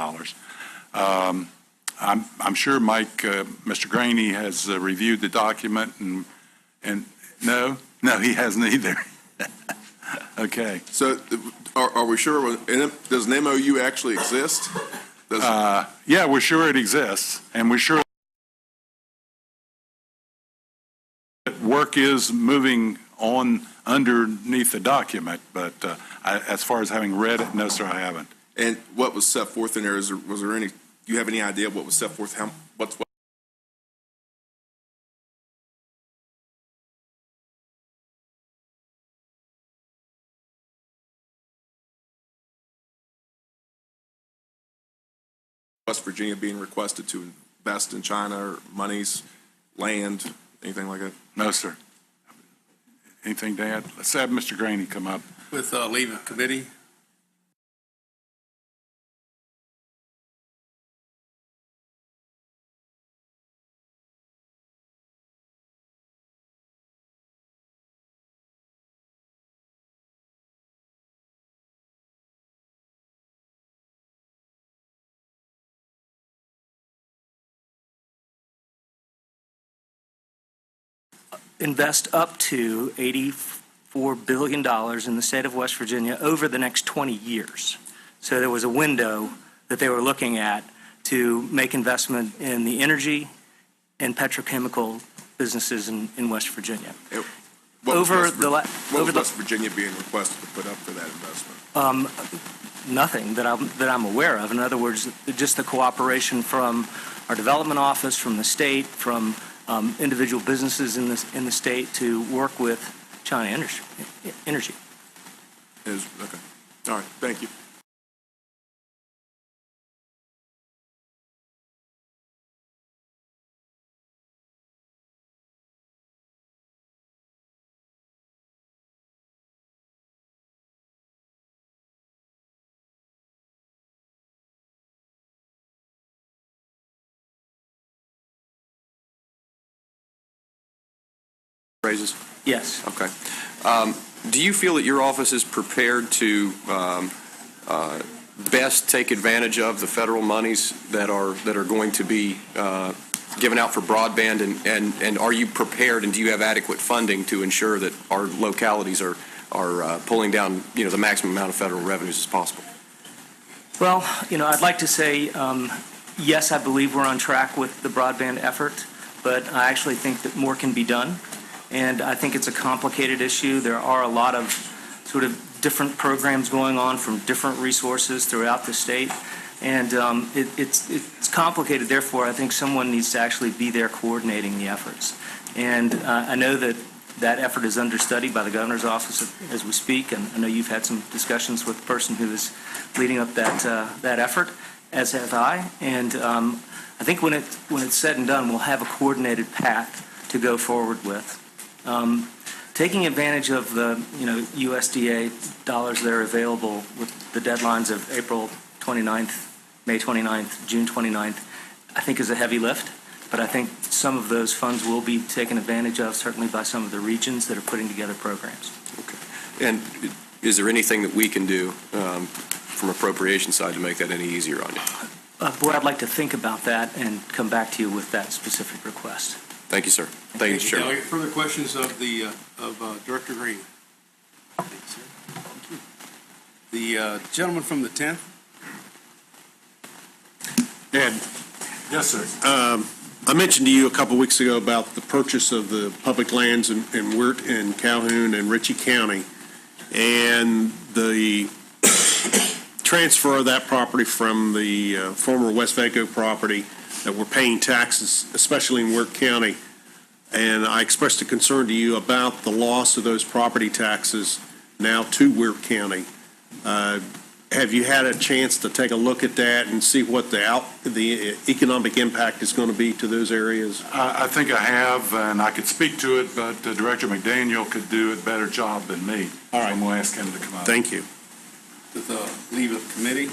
I'm sure Mr. Graney has reviewed the document, and no, he hasn't either. Okay. So are we sure, does an MOU actually exist? Yeah, we're sure it exists, and we're sure that work is moving on underneath the document, but as far as having read it, no, sir, I haven't. And what was set forth in there, was there any, do you have any idea what was set forth, what's West Virginia being requested to invest in China, or monies, land, anything like that? No, sir. Anything to add? Let's have Mr. Graney come up. With leave of committee. Invest up to $84 billion in the state of West Virginia over the next 20 years. So there was a window that they were looking at to make investment in the energy and petrochemical businesses in West Virginia. What was West Virginia being requested to put up for that investment? Nothing that I'm aware of. In other words, just the cooperation from our development office, from the state, from individual businesses in the state to work with China Energy. Okay. All right. Thank you. Raises? Yes. Okay. Do you feel that your office is prepared to best take advantage of the federal monies that are going to be given out for broadband, and are you prepared, and do you have adequate funding to ensure that our localities are pulling down the maximum amount of federal revenues as possible? Well, I'd like to say yes, I believe we're on track with the broadband effort, but I actually think that more can be done. And I think it's a complicated issue. There are a lot of sort of different programs going on from different resources throughout the state. And it's complicated. Therefore, I think someone needs to actually be there coordinating the efforts. And I know that effort is under study by the governor's office as we speak. And I know you've had some discussions with the person who is leading up that effort, as have I. And I think when it's said and done, we'll have a coordinated path to go forward with. Taking advantage of the USDA dollars that are available with the deadlines of April 29th, May 29th, June 29th, I think is a heavy lift. But I think some of those funds will be taken advantage of, certainly by some of the regions that are putting together programs. And is there anything that we can do from appropriation side to make that any easier on you? Board, I'd like to think about that and come back to you with that specific request. Thank you, sir. Thank you, Mr. Chairman. Further questions of Director Green? The gentleman from the 10th? Ed, Yes, sir. I mentioned to you a couple weeks ago about the purchase of the public lands in Wirt and Calhoun and Ritchie County, and the transfer of that property from the former Westvaco property that we're paying taxes, especially in Wirt County. And I expressed a concern to you about the loss of those property taxes now to Wirt County. Have you had a chance to take a look at that and see what the economic impact is going to be to those areas? I think I have, and I could speak to it, but Director McDaniel could do a better job than me. All right. I'm going to ask him to come up. Thank you. With the leave of committee,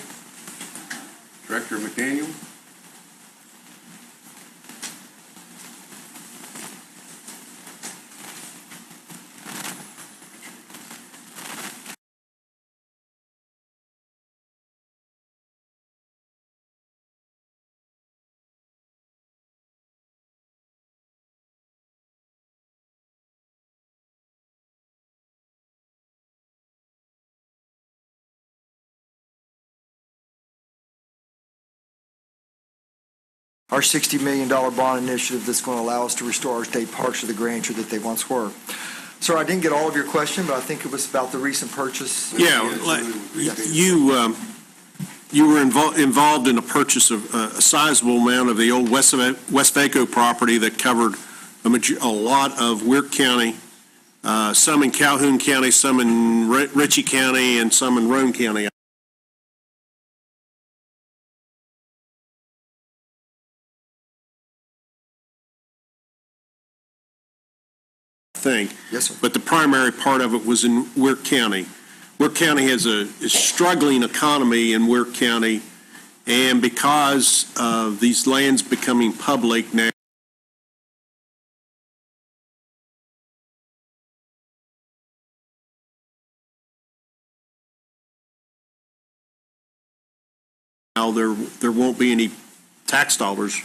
Director McDaniel. Our $60 million bond initiative that's going to allow us to restore our state parks to the grandeur that they once were. Sir, I didn't get all of your question, but I think it was about the recent purchase. Yeah, you were involved in a purchase of a sizable amount of the old Westvaco property that covered a lot of Wirt County, some in Calhoun County, some in Ritchie County, and some in Roane County. Thing. Yes, sir. But the primary part of it was in Wirt County. Wirt County has a struggling economy in Wirt County, and because of these lands becoming public now, there won't be any tax dollars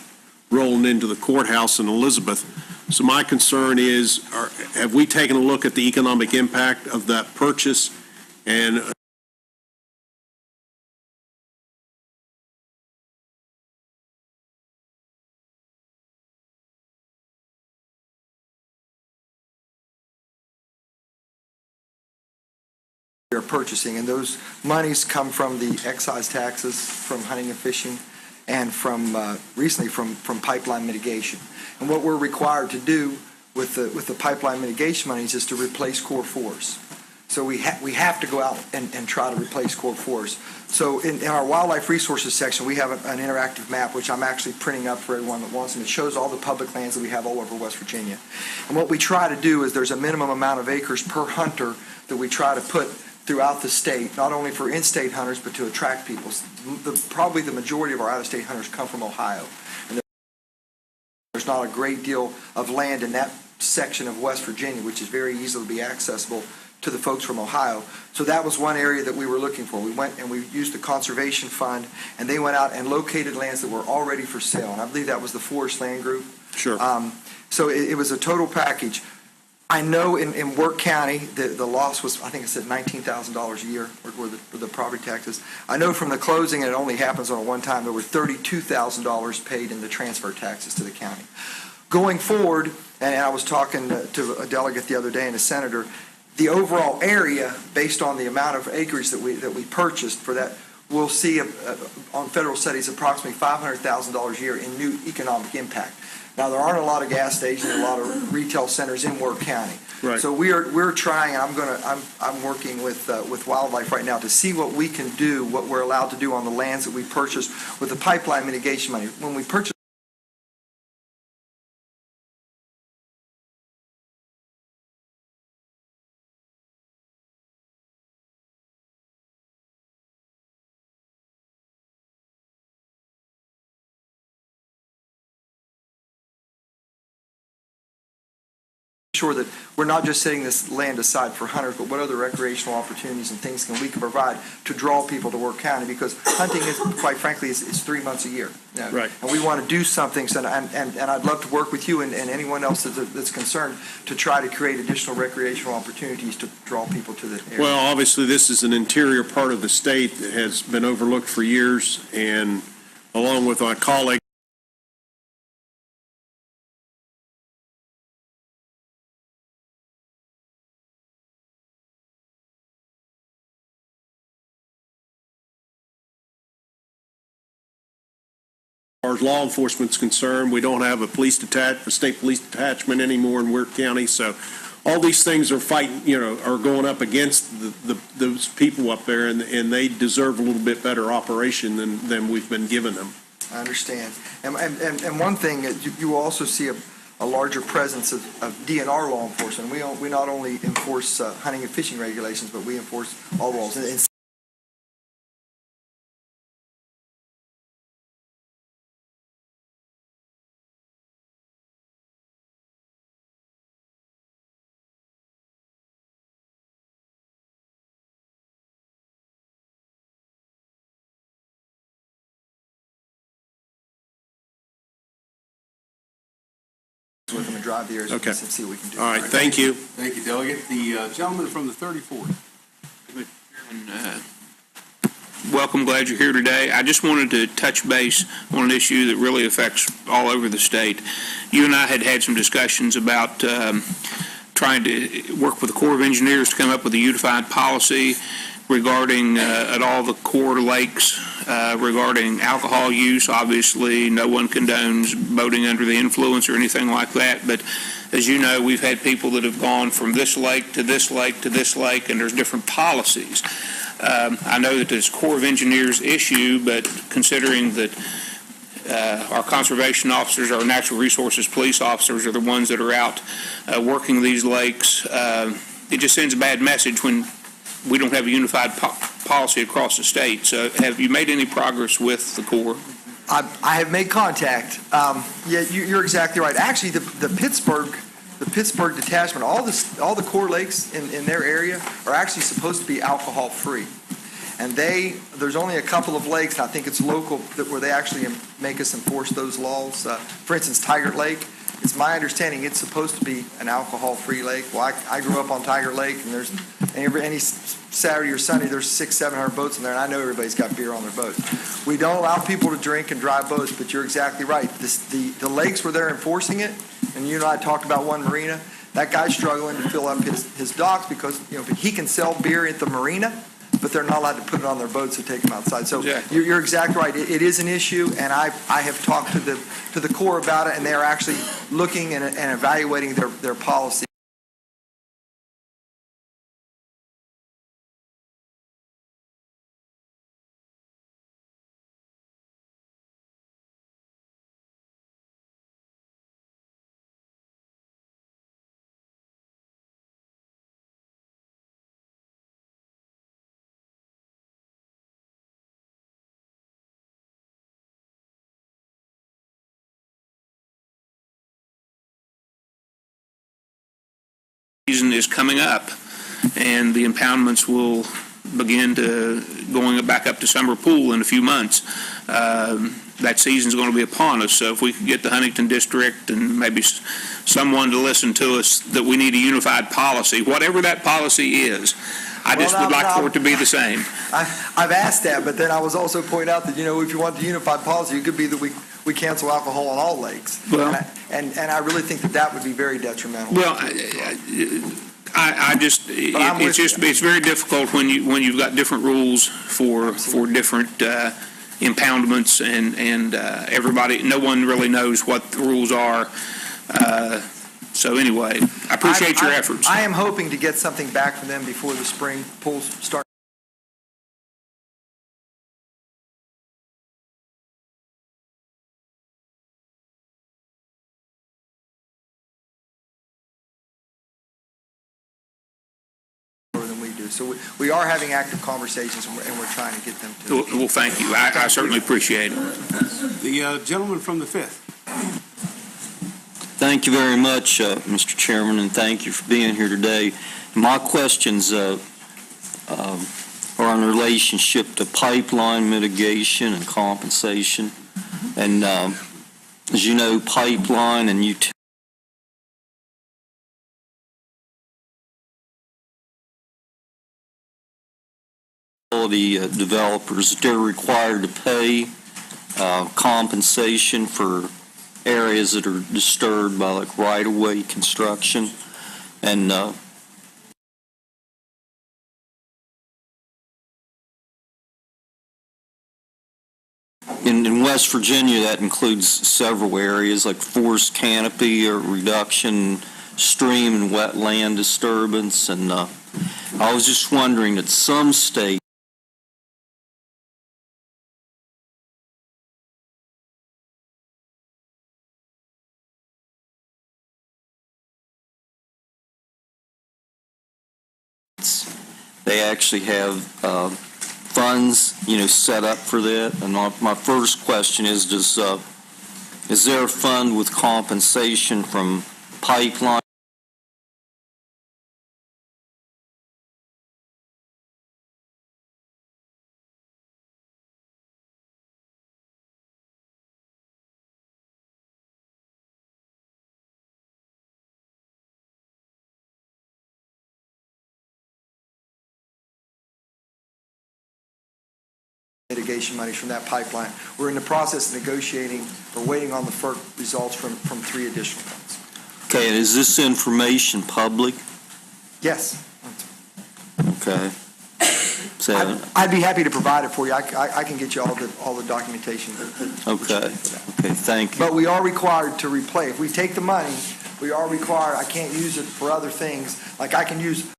rolling into the courthouse in Elizabeth. So my concern is, have we taken a look at the economic impact of that purchase? And We are purchasing, and those monies come from the excise taxes from hunting and fishing, and from recently from pipeline mitigation. And what we're required to do with the pipeline mitigation monies is to replace Core 4s. So we have to go out and try to replace Core 4s. So in our wildlife resources section, we have an interactive map, which I'm actually printing up for everyone that wants, and it shows all the public lands that we have all over West Virginia. And what we try to do is there's a minimum amount of acres per hunter that we try to put throughout the state, not only for in-state hunters, but to attract people. Probably the majority of our out-of-state hunters come from Ohio. And there's not a great deal of land in that section of West Virginia, which is very easily be accessible to the folks from Ohio. So that was one area that we were looking for. We went and we used the Conservation Fund, and they went out and located lands that were already for sale. And I believe that was the Forest Land Group. Sure. So it was a total package. I know in Wirt County, the loss was, I think it said $19,000 a year were the property taxes. I know from the closing, and it only happens on a one time, there were $32,000 paid in the transfer taxes to the county. Going forward, and I was talking to a delegate the other day and a senator, the overall area, based on the amount of acreage that we purchased for that, we'll see on federal studies approximately $500,000 a year in new economic impact. Now, there aren't a lot of gas stations, a lot of retail centers in Wirt County. Right. So we're trying, and I'm working with wildlife right now to see what we can do, what we're allowed to do on the lands that we purchased with the pipeline mitigation money. When we purchase sure that we're not just setting this land aside for hunters, but what other recreational opportunities and things we can provide to draw people to Work County, because hunting is, quite frankly, is 3 months a year. You know? Right. And we want to do something, so, and I'd love to work with you and anyone else that's concerned to try to create additional recreational opportunities to draw people to the area. Well, obviously, this is an interior part of the state that has been overlooked for years, and along with my colleague, as far as law enforcement's concerned, we don't have a state police detachment anymore in Worth County, so all these things are are going up against those people up there, and they deserve a little bit better operation than we've been giving them. I understand. And one thing, you will also see a larger presence of DNR law enforcement. We not only enforce hunting and fishing regulations, but we enforce all laws. And with them and drive the areas Okay. and see what we can do. All right, thank you. Thank you, Delegate. The gentleman from the 34th. Welcome, glad you're here today. I just wanted to touch base on an issue that really affects all over the state. You and I had some discussions about trying to work with the Corps of Engineers to come up with a unified policy regarding at all the Corps lakes, regarding alcohol use. Obviously, no one condones boating under the influence or anything like that, but as you know, we've had people that have gone from this lake to this lake to this lake, and there's different policies. I know that it's Corps of Engineers issue, but considering that our conservation officers, our natural resources police officers are the ones that are out working these lakes, it just sends a bad message when we don't have a unified policy across the state. So have you made any progress with the Corps? I have made contact. Yeah, you're exactly right. Actually, the Pittsburgh detachment, all the Corps lakes in their area are actually supposed to be alcohol free, and there's only a couple of lakes, and I think it's local, where they actually make us enforce those laws. For instance, Tigert Lake. It's my understanding it's supposed to be an alcohol-free lake. Well, I grew up on Tigert Lake, and there's any Saturday or Sunday there's 600-700 boats in there, and I know everybody's got beer on their boats. We don't allow people to drink and drive boats, but you're exactly right. The lakes where they're enforcing it, and you and I talked about one marina. That guy's struggling to fill up his docks because he can sell beer at the marina, but they're not allowed to put it on their boats to take them outside. So exactly. You're exactly right. It is an issue, and I have talked to the Corps about it, and they are actually looking and evaluating their policy. Season is coming up, and the impoundments will begin going back up to Summer Pool in a few months. That season's going to be upon us, so if we could get the Huntington District and maybe someone to listen to us, that we need a unified policy, whatever that policy is. I just would like for it to be the same. I've asked that, but then I was also pointing out that, if you want the unified policy, it could be that we cancel alcohol on all lakes. Well, and I really think that would be very detrimental. Well, it's very difficult when you've got different rules for different impoundments, and everybody, no one really knows what the rules are. So anyway, I appreciate your efforts. I am hoping to get something back from them before the spring pools start. So we are having active conversations, and we're trying to get them to. Well, thank you. I certainly appreciate it. The gentleman from the 5th. Thank you very much, Mr. Chairman, and thank you for being here today. My questions are in relationship to pipeline mitigation and compensation. And as you know, pipeline and utility developers, they're required to pay compensation for areas that are disturbed by like right-of-way construction. And in West Virginia, that includes several areas like forest canopy or reduction, stream and wetland disturbance. And I was just wondering that some states they actually have funds, set up for that. And my first question is there a fund with compensation from pipeline? Mitigation money from that pipeline. We're in the process of negotiating or waiting on the FERC results from 3 additional funds. Okay, and is this information public? Yes. Okay. So, I'd be happy to provide it for you. I can get you all the documentation. okay, thank you. But we are required to replay. If we take the money, we are required, I can't use it for other things. Like I can use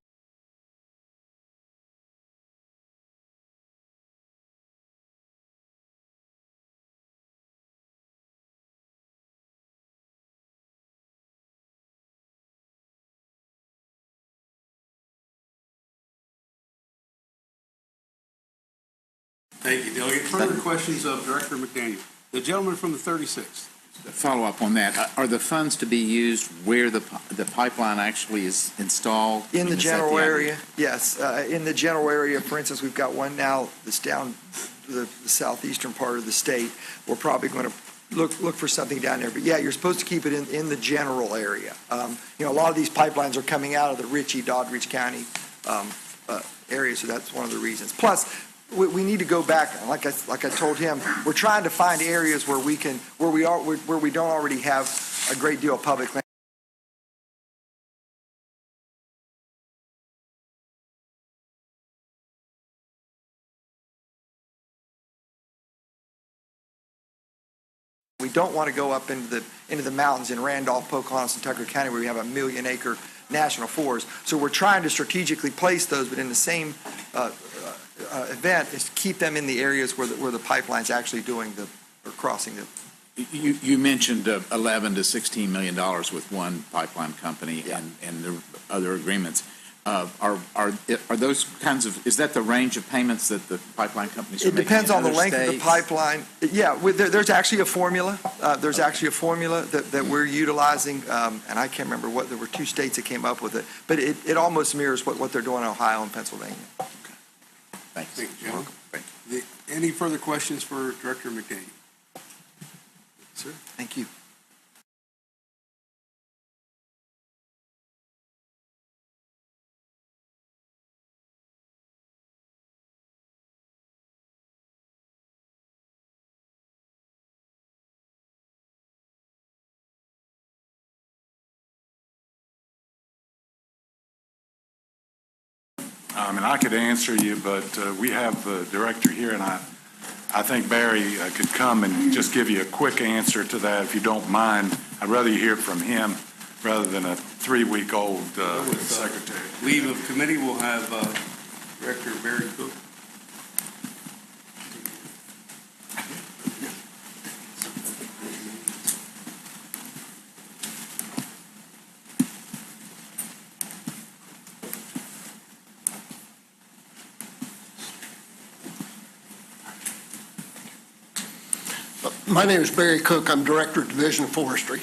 Thank you, Delegate. Further questions of Director McDaniel? The gentleman from the 36th. Follow up on that. Are the funds to be used where the pipeline actually is installed? in the Is that general idea? area, yes. In the general area, for instance, we've got one now that's down the southeastern part of the state. We're probably going to look for something down there. But yeah, you're supposed to keep it in the general area. A lot of these pipelines are coming out of the Ritchie, Doddridge County area, so that's one of the reasons. Plus, we need to go back, like I told him, we're trying to find areas where we don't already have a great deal of public land. We don't want to go up into the mountains in Randolph, Pocahontas, and Tucker County where we have a 1 million acre national forest. So we're trying to strategically place those, but in the same event is to keep them in the areas where the pipeline's actually crossing the. You mentioned $11 to $16 million with one pipeline company and the other agreements. Are those kinds of, is that the range of payments that the pipeline companies are making? It depends on the length of the states? pipeline. Yeah, there's actually a formula. There's actually a formula that we're utilizing, and I can't remember there were 2 states that came up with it, but it almost mirrors what they're doing in Ohio and Pennsylvania. Thanks. Thank you, gentlemen. Any further questions for Director McDaniel? Sir? Thank you. And I could answer you, but we have the director here, and I think Barry could come and just give you a quick answer to that, if you don't mind. I'd rather you hear it from him rather than a 3-week-old secretary. Leave of committee, we'll have Director Barry Cook. My name is Barry Cook. I'm Director of Division of Forestry.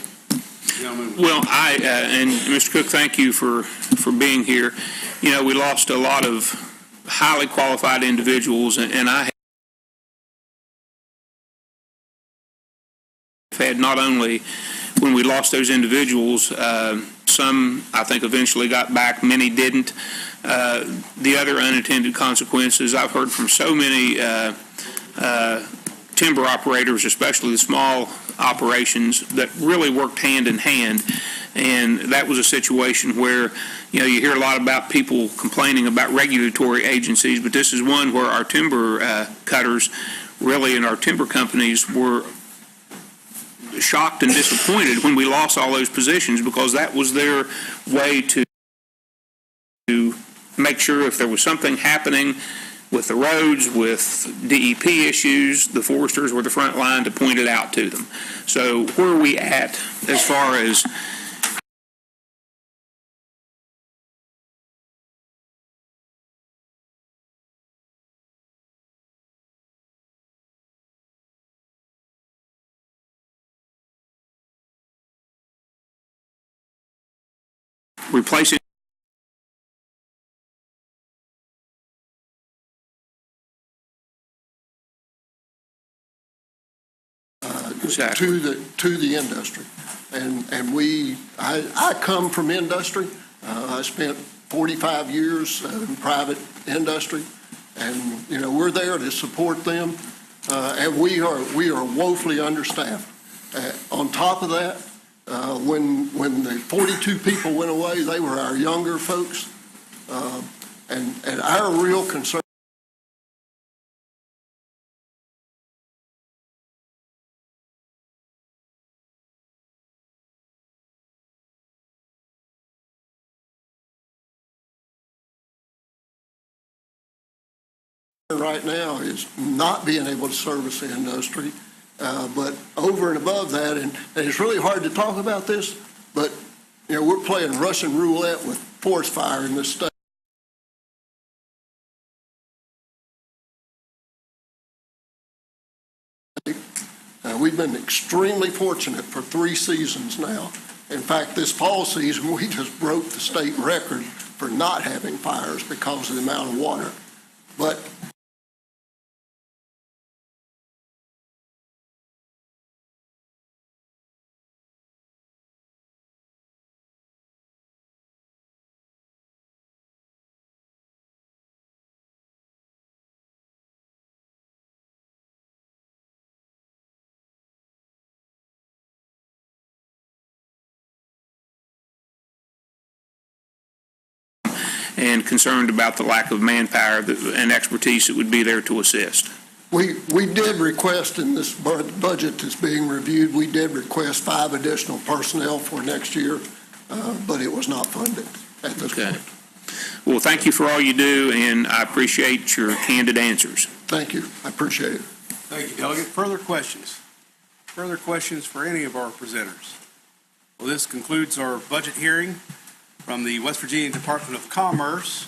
gentleman. Well, and Mr. Cook, thank you for being here. You know, we lost a lot of highly qualified individuals, and I have had not only when we lost those individuals, some I think eventually got back, many didn't. The other unintended consequences, I've heard from so many timber operators, especially the small operations, that really worked hand in hand. And that was a situation where, you know, you hear a lot about people complaining about regulatory agencies, but this is one where our timber cutters really and our timber companies were shocked and disappointed when we lost all those positions, because that was their way to make sure if there was something happening with the roads, with DEP issues, the foresters were the front line to point it out to them. So where are we at as far as replacing to the industry. And I come from industry. I spent 45 years in private industry, and, you know, we're there to support them, and we are woefully understaffed. On top of that, when the 42 people went away, they were our younger folks, and our real concern right now is not being able to service the industry. But over and above that, and it's really hard to talk about this, but, you know, we're playing Russian roulette with forest fire in this state. We've been extremely fortunate for 3 seasons now. In fact, this fall season, we just broke the state record for not having fires because of the amount of water. But and concerned about the lack of manpower and expertise that would be there to assist. we did request in this budget that's being reviewed, we did request 5 additional personnel for next year, but it was not funded at this point. Well, thank you for all you do, and I appreciate your candid answers. Thank you. I appreciate it. Thank you, Delegate. Further questions? Further questions for any of our presenters? Well, this concludes our budget hearing from the West Virginia Department of Commerce,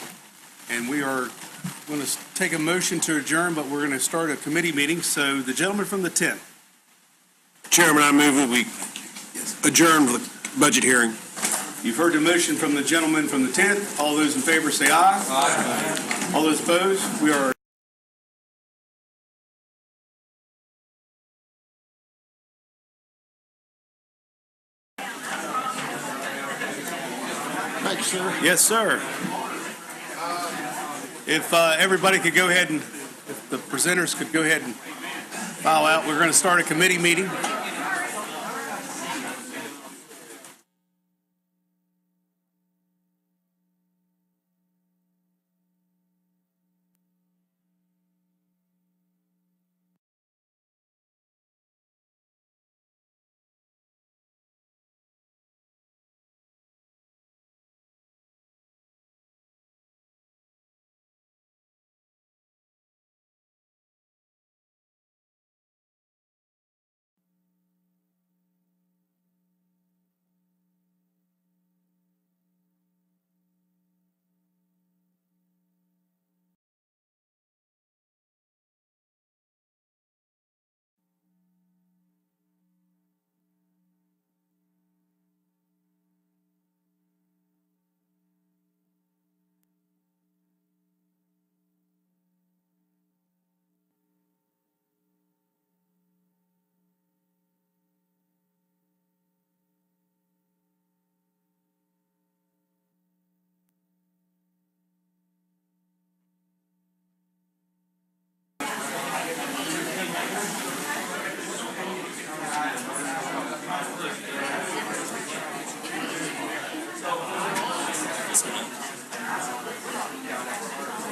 and we are going to take a motion to adjourn, but we're going to start a committee meeting. So the gentleman from the 10th. Chairman, I move that we adjourn the budget hearing. You've heard the motion from the gentleman from the 10th. All those in favor say aye. Aye. All those opposed? We are Thanks, sir. Yes, sir. If everybody could go ahead and, if the presenters could go ahead and file out, we're going to start a committee meeting.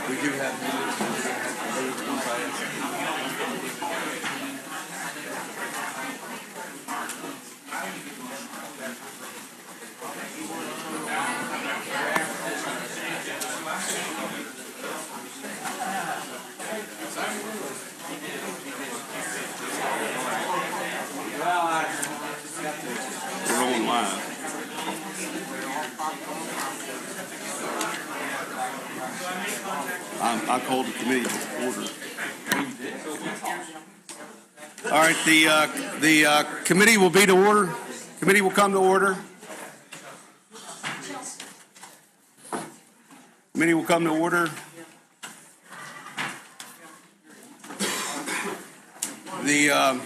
We do have. We're rolling live. I called the committee to order. All right, the committee will be to order. Committee will come to order. Committee will come to order. The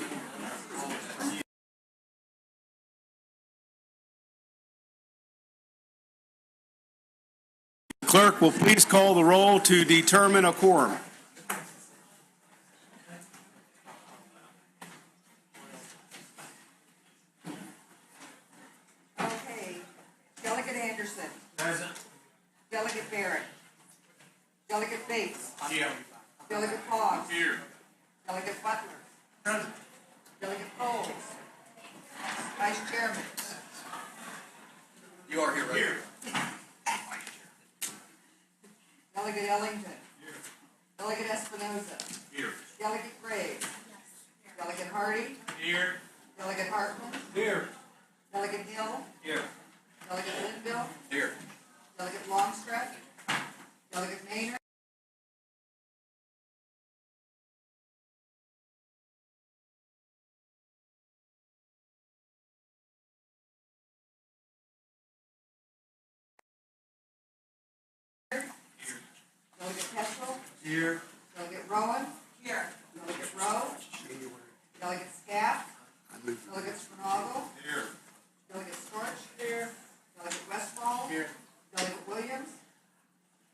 clerk will please call the roll to determine a quorum. Okay. Delegate Anderson. Present. Delegate Barrett. Delegate Bates. Here. Delegate Hawes. Here. Delegate Butler. Present. Delegate Bowles. Vice Chairman. You are here, right? Here. Delegate Ellington. Here. Delegate Espinoza. Here. Delegate Gray. Delegate Hardy. Here. Delegate Hartman. Here. Delegate Hill. Here. Delegate Linville. Here. Delegate Longstreth. Delegate Maynard. Delegate Petrol. Here. Delegate Rowan. Here. Delegate Rowe. Delegate Scaff. Delegate Spinagle. Here. Delegate Storch. Here. Delegate Westfall. Here. Delegate Williams.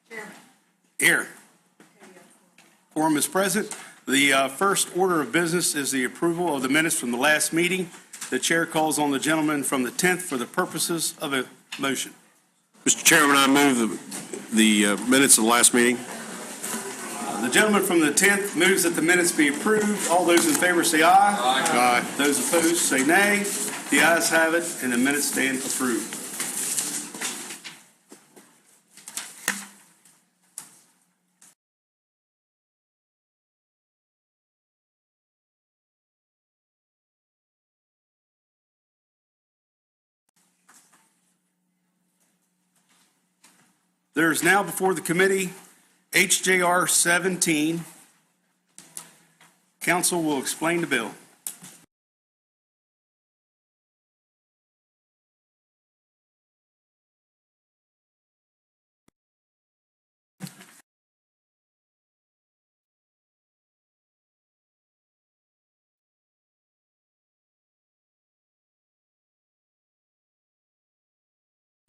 Chairman. Here. Quorum is present. The first order of business is the approval of the minutes from the last meeting. The chair calls on the gentleman from the 10th for the purposes of a motion. Mr. Chairman, I move the minutes of the last meeting. The gentleman from the 10th moves that the minutes be approved. All those in favor say aye. Aye. Those opposed say nay. The ayes have it, and the minutes stand approved. There is now before the committee HJR 17. Council will explain the bill.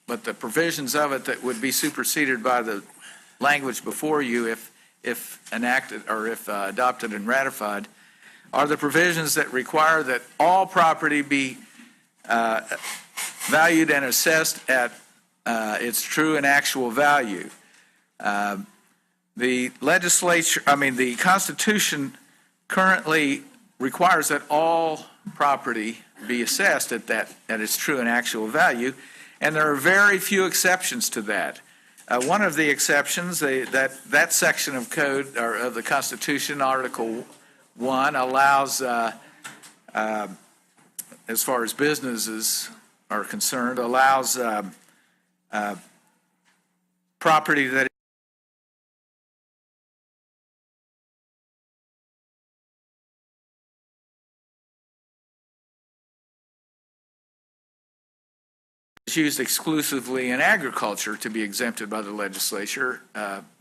But the provisions of it that would be superseded by the language before you if enacted or if adopted and ratified are the provisions that require that all property be valued and assessed at its true and actual value. The Constitution currently requires that all property be assessed at its true and actual value. And there are very few exceptions to that. One of the exceptions, that section of code or of the Constitution, Article 1, allows, as far as businesses are concerned, allows property that used exclusively in agriculture to be exempted by the legislature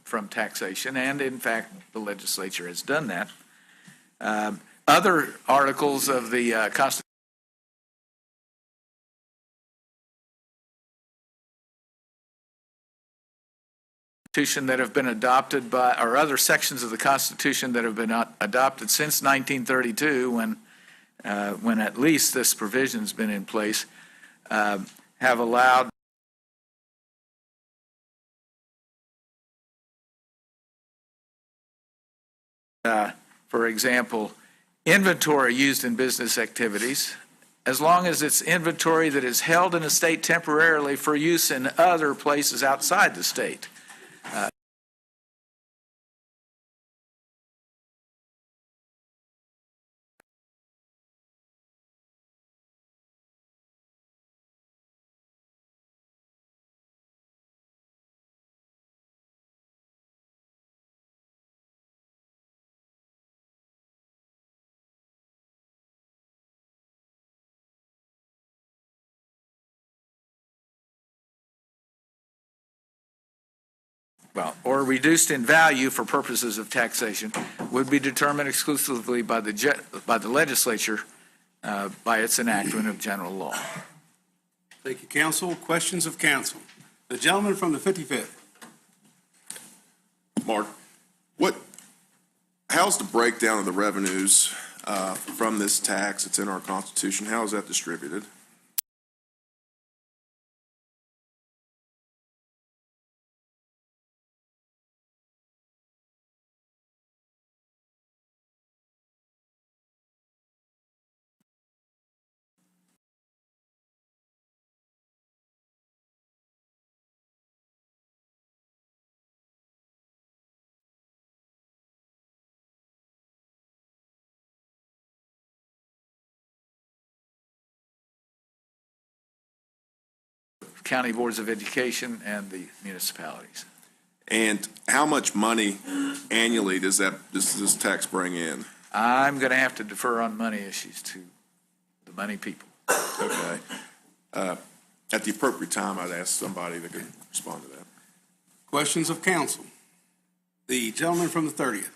from taxation, and in fact, the legislature has done that. Other articles of the Constitution Constitution that have been adopted by, or other sections of the Constitution that have been adopted since 1932, when at least this provision's been in place, have allowed for example, inventory used in business activities, as long as it's inventory that is held in a state temporarily for use in other places outside the state. Well, or reduced in value for purposes of taxation would be determined exclusively by the legislature by its enactment of general law. Thank you, counsel. Questions of counsel? The gentleman from the 55th. Mark, how's the breakdown of the revenues from this tax? It's in our Constitution. How is that distributed? County boards of education and the municipalities. And how much money annually does this tax bring in? I'm going to have to defer on money issues to the money people. Okay. At the appropriate time, I'd ask somebody that could respond to that. Questions of counsel? The gentleman from the 30th.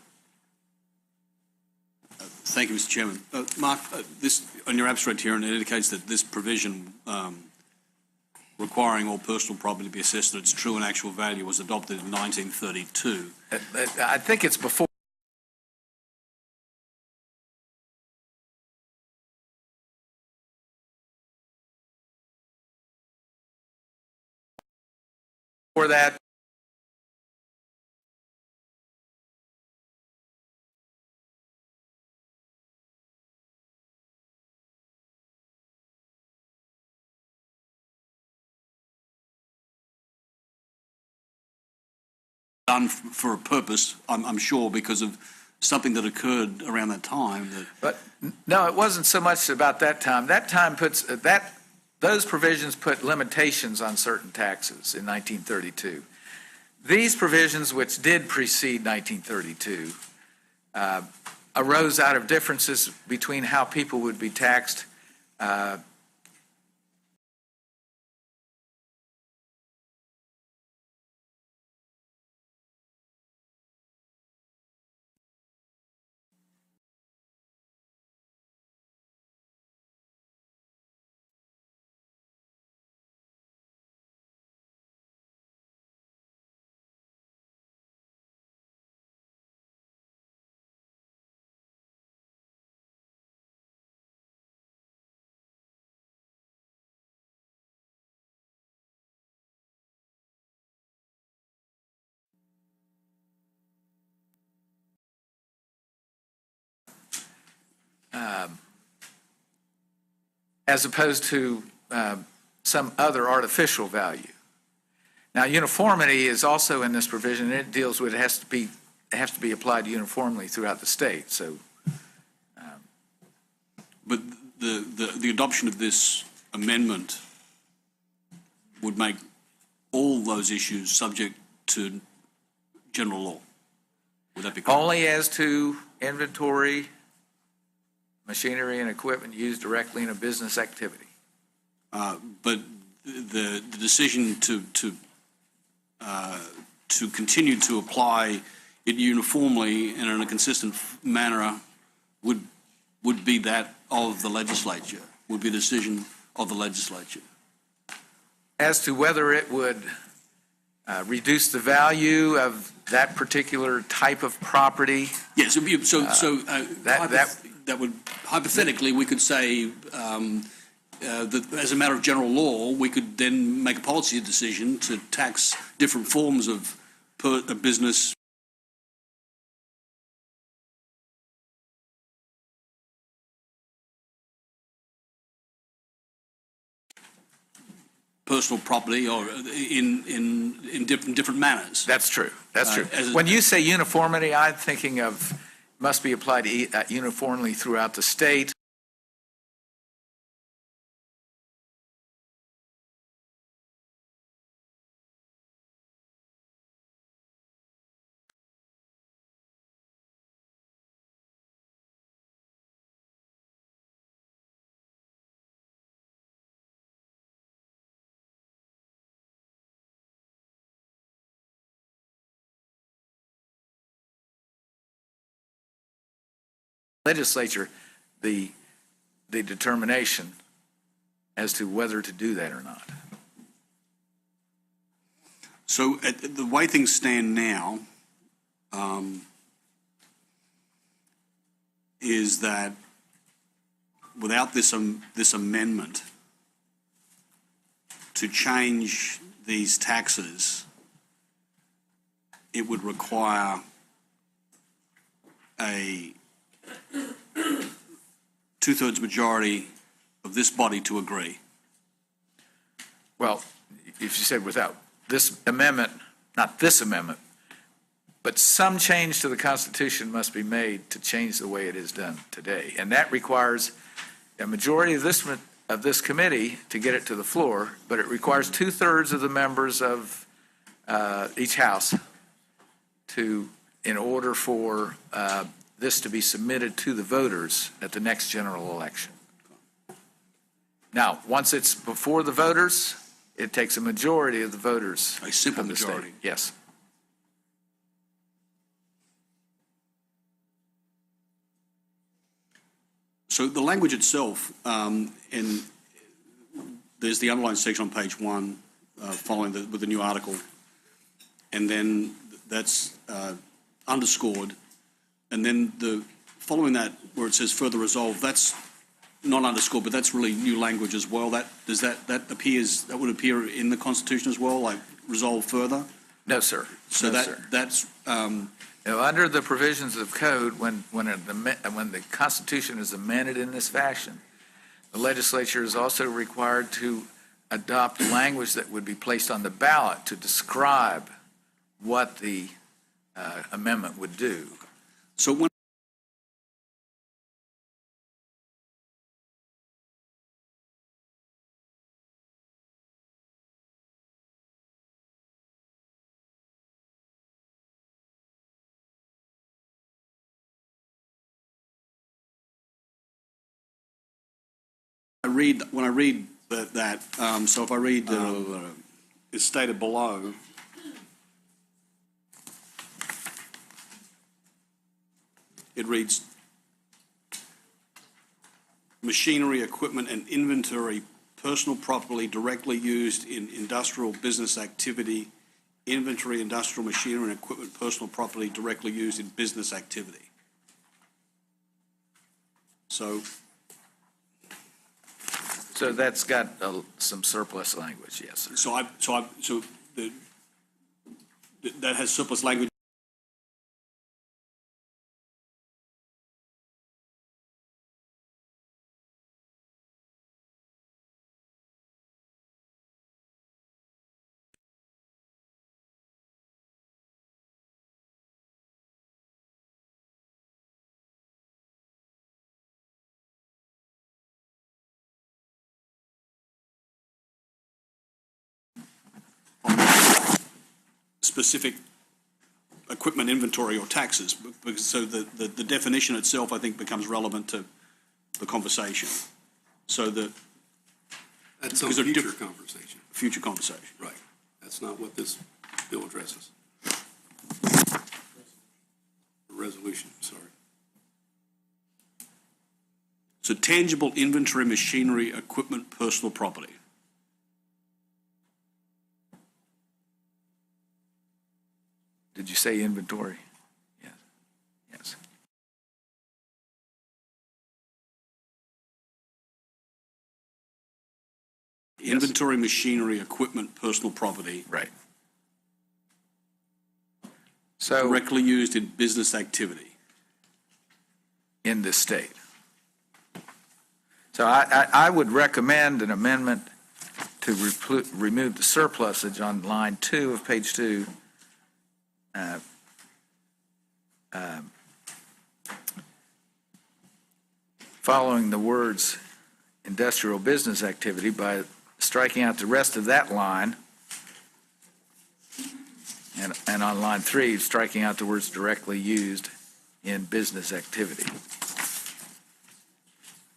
Thank you, Mr. Chairman. Mark, this, on your abstract here, it indicates that this provision requiring all personal property to be assessed at its true and actual value was adopted in 1932. I think it's before. For that. Done for a purpose, I'm sure, because of something that occurred around that time. But no, it wasn't so much about that time. That time those provisions put limitations on certain taxes in 1932. These provisions, which did precede 1932, arose out of differences between how people would be taxed as opposed to some other artificial value. Now, uniformity is also in this provision. It deals with it has to be applied uniformly throughout the state. So, but the adoption of this amendment would make all those issues subject to general law. Would that be correct? Only as to inventory, machinery, and equipment used directly in a business activity. But the decision to continue to apply it uniformly and in a consistent manner would be that of the legislature, would be a decision of the legislature. As to whether it would reduce the value of that particular type of property. Yes, that would, hypothetically, we could say that as a matter of general law, we could then make a policy decision to tax different forms of business. Personal property or in different manners. That's true. That's true. As a- When you say uniformity, I'm thinking of must be applied uniformly throughout the state. Legislature the determination as to whether to do that or not. So the way things stand now is that without this amendment to change these taxes, it would require a two-thirds majority of this body to agree. Well, if you said without this amendment, not this amendment, but some change to the Constitution must be made to change the way it is done today. And that requires a majority of this committee to get it to the floor, but it requires two-thirds of the members of each house in order for this to be submitted to the voters at the next general election. Now, once it's before the voters, it takes a majority of the voters. A simple of the state. majority. Yes. So the language itself, there's the underlined section on page 1, following with the new article, and then that's underscored, and then following that where it says further resolve, that's not underscored, but that's really new language as well. That would appear in the Constitution as well, like resolve further. No, sir. So No, sir. that's. Now, under the provisions of code, when the Constitution is amended in this fashion, the legislature is also required to adopt language that would be placed on the ballot to describe what the amendment would do. So when I read that, so if I read, it's stated below, it reads, machinery, equipment, and inventory, personal property directly used in industrial business activity, inventory, industrial machinery, and equipment, personal property directly used in business activity. So that's got some surplus language, yes, sir. So that has surplus language. Specific equipment inventory or taxes, so the definition itself, I think, becomes relevant to the conversation. So that's a future conversation. Future conversation. Right. That's not what this bill addresses. Resolution, sorry. So tangible inventory, machinery, equipment, personal property. say inventory? Yes. Yes. Inventory, machinery, equipment, personal property. Right. So Directly used in business activity. in this state. So I would recommend an amendment to remove the surplusage on line 2 of page 2. Following the words industrial business activity by striking out the rest of that line. And on line 3, striking out the words directly used in business activity.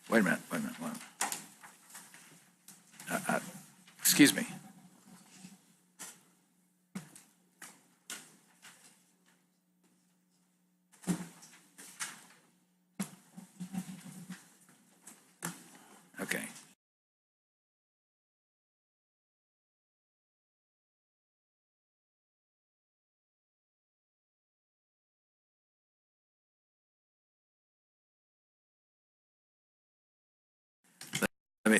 Wait a minute. Excuse me. Okay.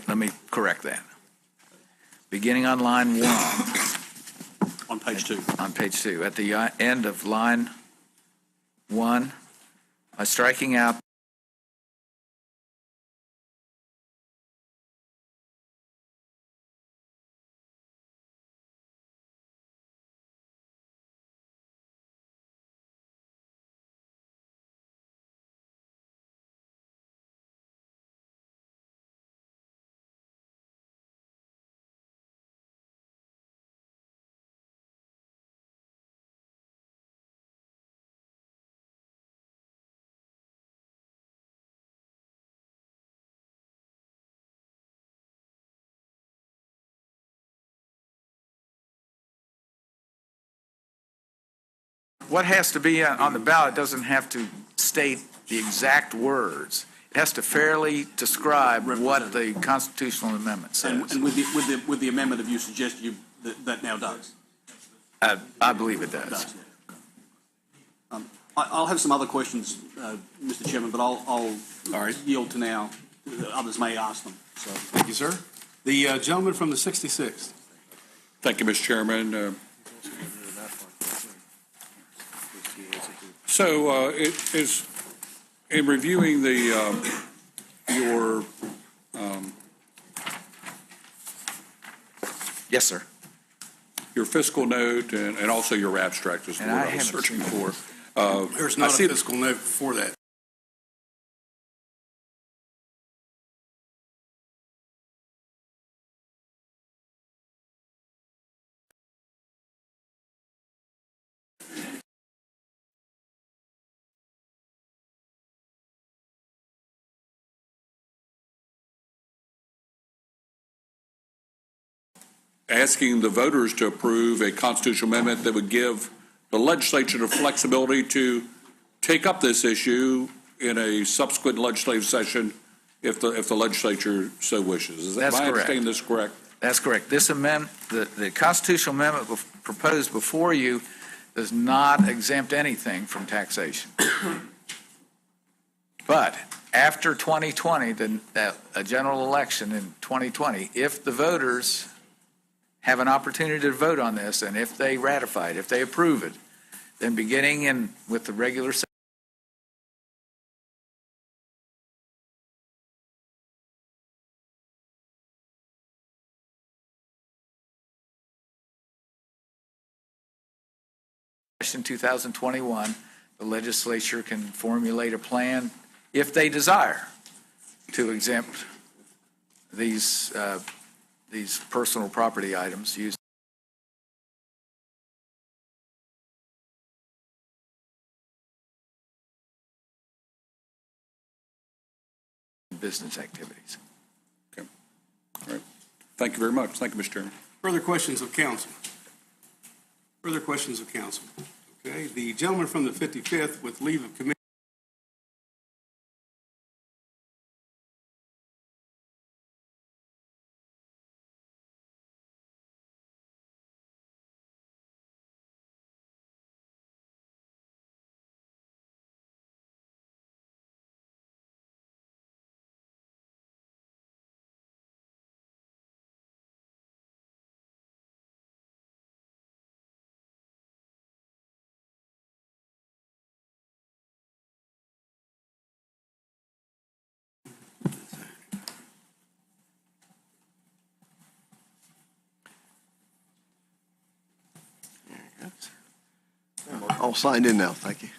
Let me correct that. Beginning on line 1. On page 2. On page 2, at the end of line 1, by striking out what has to be on the ballot doesn't have to state the exact words. It has to fairly describe what the constitutional amendment says. And with the amendment that you suggest, that now does? I believe it does. I'll have some other questions, Mr. Chairman, but I'll yield to now. Others may ask them. So. Thank you, sir. The gentleman from the 66th. Thank you, Mr. Chairman. So it is in reviewing your yes, sir. Your fiscal note and also your abstract is what I was searching for. There's not a fiscal note for that. Asking the voters to approve a constitutional amendment that would give the legislature the flexibility to take up this issue in a subsequent legislative session if the legislature so wishes. Is that, That's am I correct. understanding this correct? That's correct. This amendment, the constitutional amendment proposed before you does not exempt anything from taxation. But after 2020, a general election in 2020, if the voters have an opportunity to vote on this, and if they ratify it, if they approve it, then beginning with the regular session 2021, the legislature can formulate a plan, if they desire, to exempt these personal property items used in business activities. Okay. All right. Thank you very much. Thank you, Mr. Chairman. Further questions of council? Further questions of council? Okay, the gentleman from the 55th with leave of committee. all signed in now, thank you.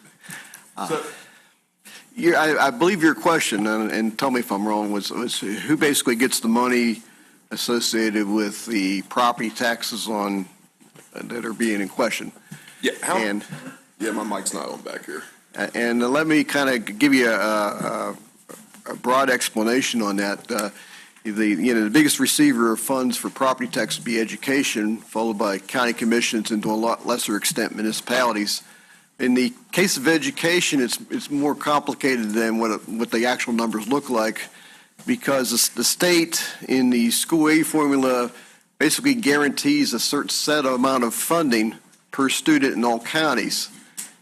I believe your question, and tell me if I'm wrong, was who basically gets the money associated with the property taxes that are being in question? Yeah, yeah, my mic's not on back here. And let me kind of give you a broad explanation on that. The biggest receiver of funds for property tax would be education, followed by county commissions, and to a lot lesser extent municipalities. In the case of education, it's more complicated than what the actual numbers look like, because the state in the school aid formula basically guarantees a certain set amount of funding per student in all counties.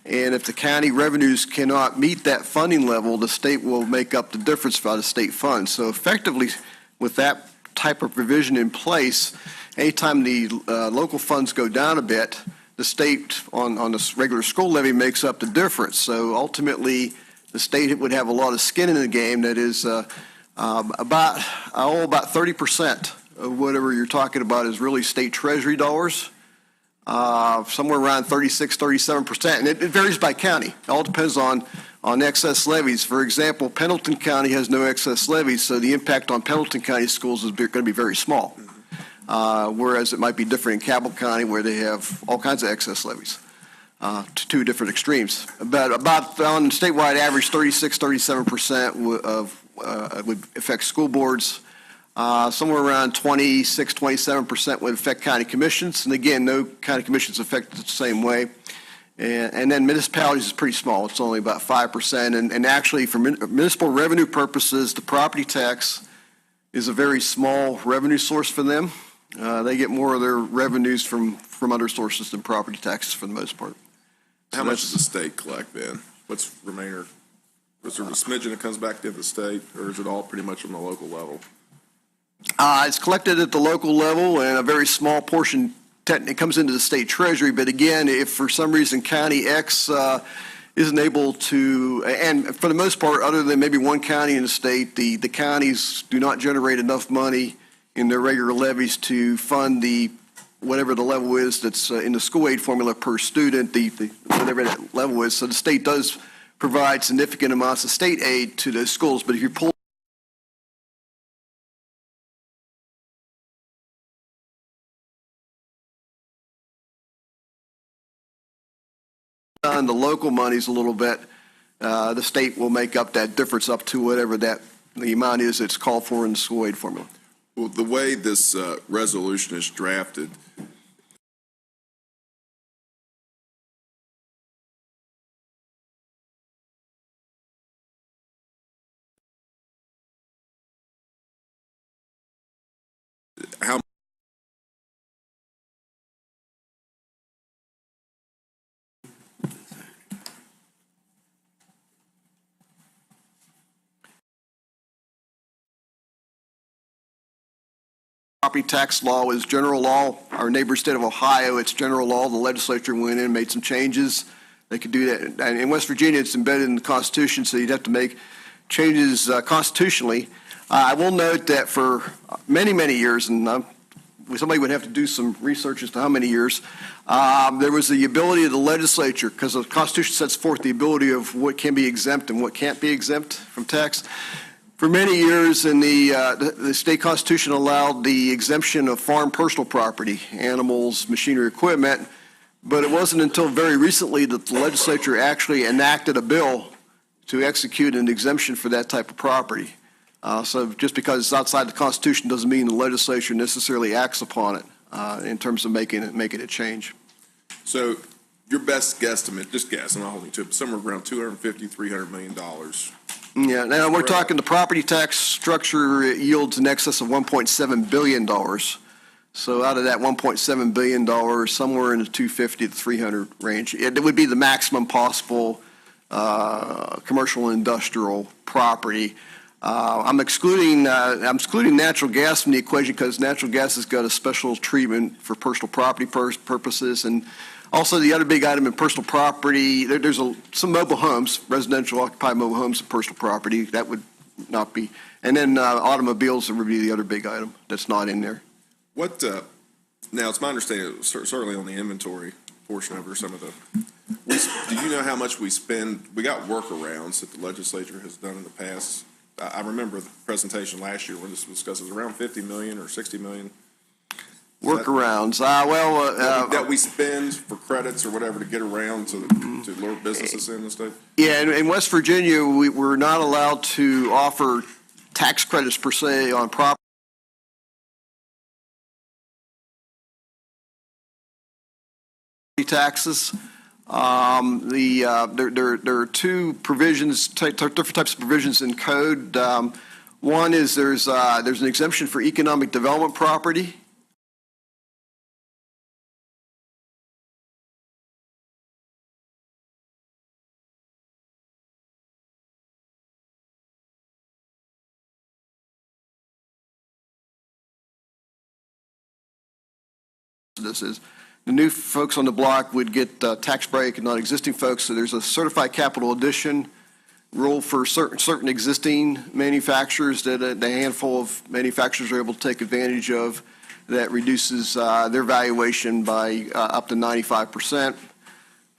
And if the county revenues cannot meet that funding level, the state will make up the difference by the state funds. So effectively, with that type of provision in place, anytime the local funds go down a bit, the state on the regular school levy makes up the difference. So ultimately, the state would have a lot of skin in the game. That is about 30% of whatever you're talking about is really state treasury dollars. Somewhere around 36, 37%, and it varies by county. It all depends on excess levies. For example, Pendleton County has no excess levies, so the impact on Pendleton County schools is going to be very small. Whereas it might be different in Cabell County, where they have all kinds of excess levies, to two different extremes. But about on statewide average, 36, 37% would affect school boards. Somewhere around 26, 27% would affect county commissions. And again, no county commissions affected the same way. And then municipalities is pretty small. It's only about 5%. And actually, for municipal revenue purposes, the property tax is a very small revenue source for them. They get more of their revenues from other sources than property taxes for the most part. How much does the state collect then? What's remainder? Was there a smidgen that comes back to the state, or is it all pretty much on the local level? It's collected at the local level, and a very small portion it comes into the state treasury. But again, if for some reason County X isn't able to, and for the most part, other than maybe one county in the state, the counties do not generate enough money in their regular levies to fund whatever the level is that's in the school aid formula per student, whatever that level is. So the state does provide significant amounts of state aid to those schools. But if you pull on the local monies a little bit, the state will make up that difference up to whatever the amount is that's called for in the school aid formula. Well, the way this resolution is drafted, how property tax law is general law. Our neighbor state of Ohio, it's general law. The legislature went in and made some changes. They could do that. And in West Virginia, it's embedded in the Constitution, so you'd have to make changes constitutionally. I will note that for many, many years, and somebody would have to do some research as to how many years, there was the ability of the legislature, because the Constitution sets forth the ability of what can be exempt and what can't be exempt from tax. For many years, in the state constitution allowed the exemption of farm personal property, animals, machinery, equipment, but it wasn't until very recently that the legislature actually enacted a bill to execute an exemption for that type of property. So just because it's outside the Constitution doesn't mean the legislature necessarily acts upon it in terms of making a change. So your best guesstimate, just guess, I'm not holding to it, but somewhere around $250, $300 million. Yeah, now we're talking the property tax structure yields in excess of $1.7 billion. So out of that $1.7 billion, somewhere in the 250 to 300 range, it would be the maximum possible commercial and industrial property. I'm excluding natural gas from the equation because natural gas has got a special treatment for personal property purposes. And also the other big item in personal property, there's some mobile homes, residential occupied mobile homes and personal property. That would not be. And then automobiles would be the other big item that's not in there. What, now it's my understanding, certainly on the inventory portion of it or some of the, do you know how much we spend? We got workarounds that the legislature has done in the past. I remember the presentation last year when this was discussed, it was around 50 million or 60 million. Workarounds, That we spend for credits or whatever to get around to lure businesses in and stuff? Yeah, in West Virginia, we're not allowed to offer tax credits per se on property taxes. There are two provisions, different types of provisions in code. One is there's an exemption for economic development property. This is the new folks on the block would get tax break and not existing folks. So there's a certified capital addition rule for certain existing manufacturers that a handful of manufacturers are able to take advantage of that reduces their valuation by up to 95%.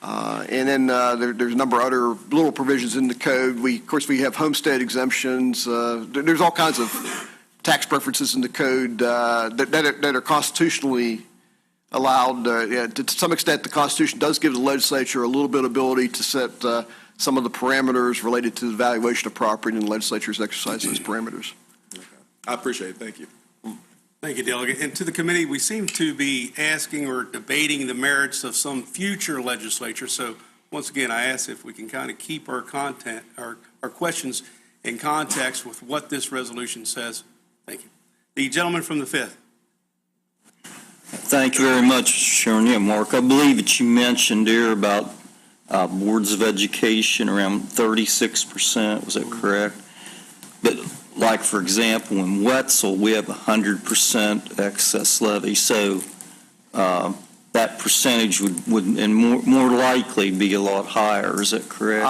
And then there's a number of other little provisions in the code. Of course, we have homestead exemptions. There's all kinds of tax preferences in the code that are constitutionally allowed. To some extent, the Constitution does give the legislature a little bit of ability to set some of the parameters related to the valuation of property, and the legislature's exercising those parameters. Okay. I appreciate it. Thank you. Thank you, Delegate. And to the committee, we seem to be asking or debating the merits of some future legislature. So once again, I ask if we can kind of keep our questions in context with what this resolution says. Thank you. The gentleman from the 5th. Thank you very much, Mr. Chairman. Yeah, Mark, I believe that you mentioned there about boards of education around 36%. Was that correct? But like, for example, in Wetzel, we have 100% excess levy. So that percentage would and more likely be a lot higher. Is that correct?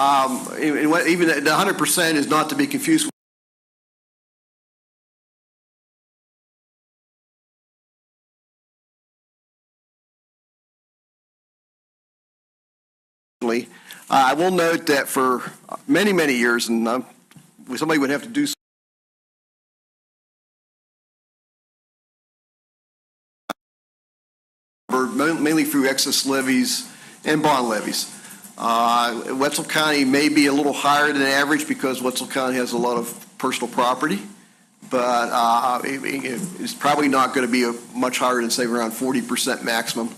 Even the 100% is not to be confused with I will note that for many, many years, and somebody would have to do mainly through excess levies and bond levies. Wetzel County may be a little higher than average because Wetzel County has a lot of personal property, but it's probably not going to be much higher than, say, around 40% maximum.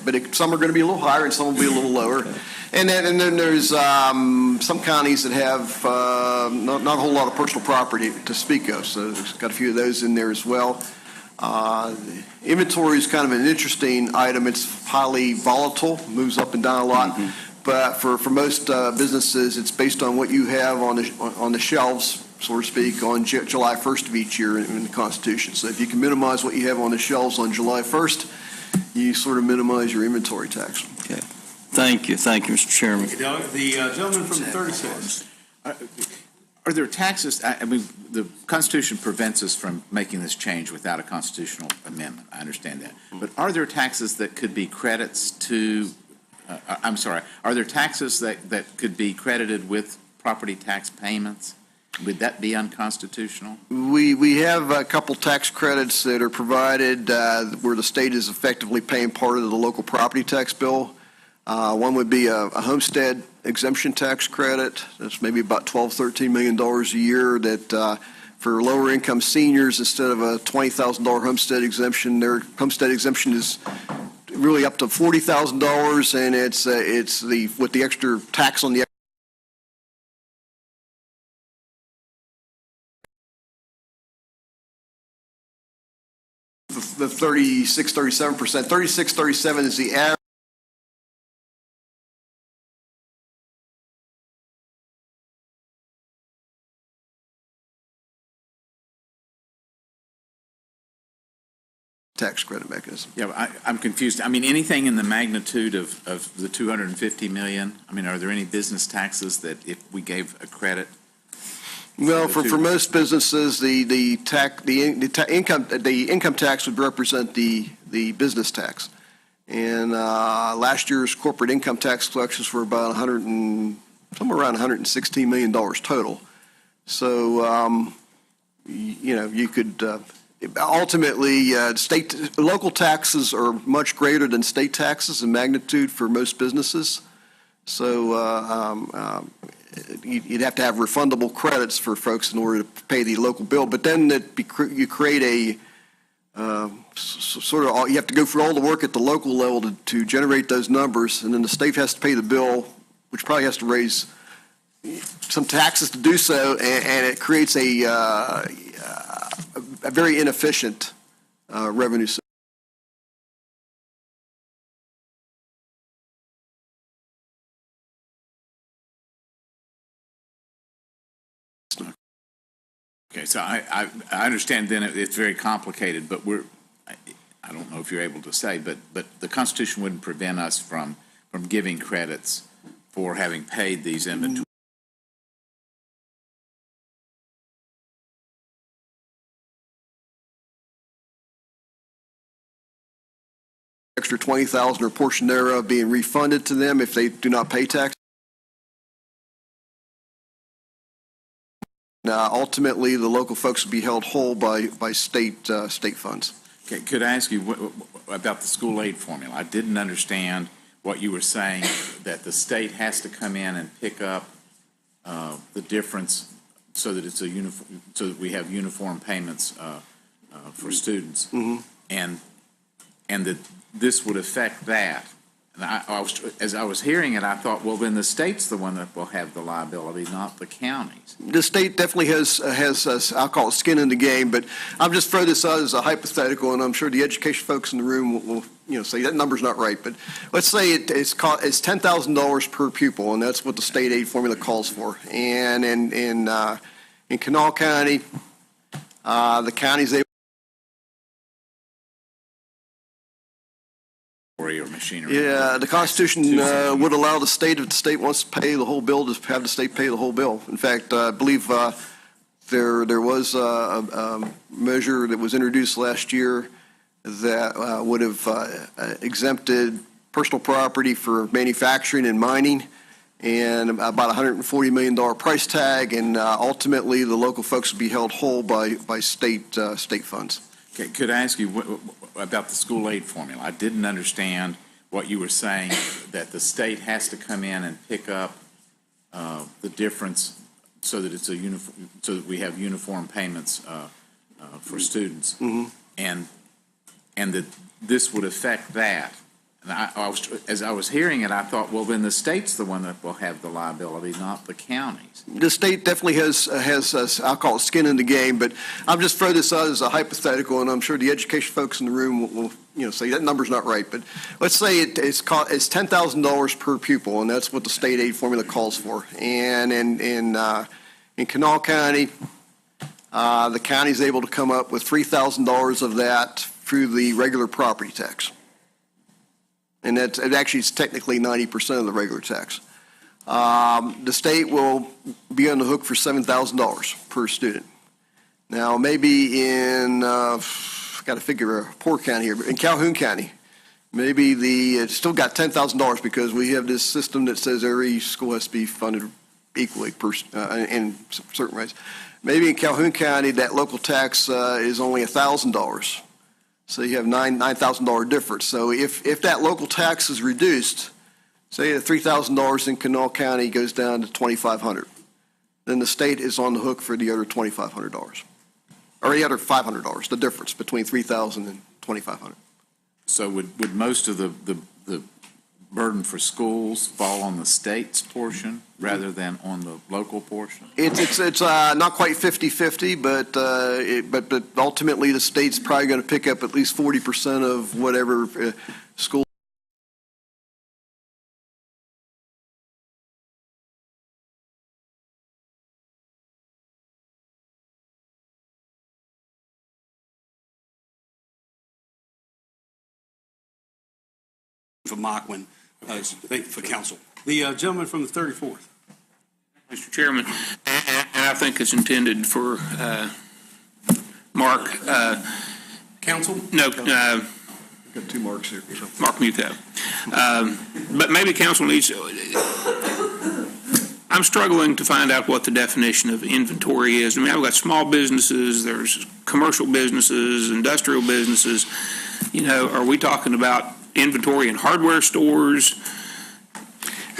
But some are going to be a little higher and some will be a little lower. And then there's some counties that have not a whole lot of personal property to speak of, so there's got a few of those in there as well. Inventory is kind of an interesting item. It's highly volatile, moves up and down a lot. But for most businesses, it's based on what you have on the shelves, so to speak, on July 1st of each year in the Constitution. So if you can minimize what you have on the shelves on July 1st, you sort of minimize your inventory tax. Okay. Thank you, Mr. Chairman. The gentleman from 36. Are there taxes, I mean, the Constitution prevents us from making this change without a constitutional amendment. I understand that. But are there taxes that could be credits to, are there taxes that could be credited with property tax payments? Would that be unconstitutional? We have a couple tax credits that are provided where the state is effectively paying part of the local property tax bill. One would be a homestead exemption tax credit. That's maybe about $12-13 million a year that for lower income seniors, instead of a $20,000 homestead exemption, their homestead exemption is really up to $40,000, and it's with the extra tax on the the 36-37%. 36-37 is the average. Tax credit mechanism. Yeah, I'm confused. I mean, anything in the magnitude of the $250 million? I mean, are there any business taxes that if we gave a credit? Well, for most businesses, the income tax would represent the business tax, And last year's corporate income tax collections were about somewhere around $116 million total. So, you could ultimately, local taxes are much greater than state taxes in magnitude for most businesses. So you'd have to have refundable credits for folks in order to pay the local bill. But then you create a you have to go through all the work at the local level to generate those numbers, and then the state has to pay the bill, which probably has to raise some taxes to do so, and it creates a very inefficient revenue system. Okay, so I understand then it's very complicated, but I don't know if you're able to say, but the Constitution wouldn't prevent us from giving credits for having paid these inventory. Extra $20,000 or portion thereof being refunded to them if they do not pay tax. Ultimately, the local folks will be held whole by state funds. Okay, could I ask you about the school aid formula? I didn't understand what you were saying, that the state has to come in and pick up the difference so that it's so that we have uniform payments for students, and that this would affect that. And as I was hearing it, I thought, well, then the state's the one that will have the liability, not the counties. The state definitely has I'll call it skin in the game, but I'm just throwing this out as a hypothetical, and I'm sure the education folks in the room will say that number's not right. But let's say it's $10,000 per pupil, and that's what the state aid formula calls for. And in Kanawha County, the county's able. Or machinery. Yeah, the Constitution would allow the state, if the state wants to pay the whole bill, to have the state pay the whole bill. In fact, I believe there was a measure that was introduced last year that would have exempted personal property for manufacturing and mining, and about $140 million price tag, and ultimately the local folks would be held whole by state funds. Okay, could I ask you about the school aid formula? I didn't understand what you were saying, that the state has to come in and pick up the difference so that it's so that we have uniform payments for students, and that this would affect that. And as I was hearing it, I thought, well, then the state's the one that will have the liability, not the counties. The state definitely has I'll call it skin in the game, but I'm just throwing this out as a hypothetical, and I'm sure the education folks in the room will say that number's not right. But let's say it's $10,000 per pupil, and that's what the state aid formula calls for. And in Kanawha County, the county's able to come up with $3,000 of that through the regular property tax. And it's technically 90% of the regular tax. The state will be on the hook for $7,000 per student. Now, maybe in, got to figure a poor county here, but in Calhoun County, maybe it's still got $10,000 because we have this system that says every school has to be funded equally in certain ways. Maybe in Calhoun County, that local tax is only $1,000. So you have $9,000 difference. So if that local tax is reduced, say the $3,000 in Kanawha County goes down to $2,500, then the state is on the hook for the other $2,500, or the other $500, the difference between $3,000 and $2,500. So would most of the burden for schools fall on the state's portion rather than on the local portion? It's not quite 50-50, but ultimately the state's probably going to pick up at least 40% of whatever school. For Markwin, thank you for counsel. The gentleman from the 34th. Mr. Chairman, and I think it's intended for Mark. Counsel? No, Got two marks here. So. Mark Mutab. But maybe council needs, I'm struggling to find out what the definition of inventory is. I mean, I've got small businesses, there's commercial businesses, industrial businesses. You know, are we talking about inventory in hardware stores?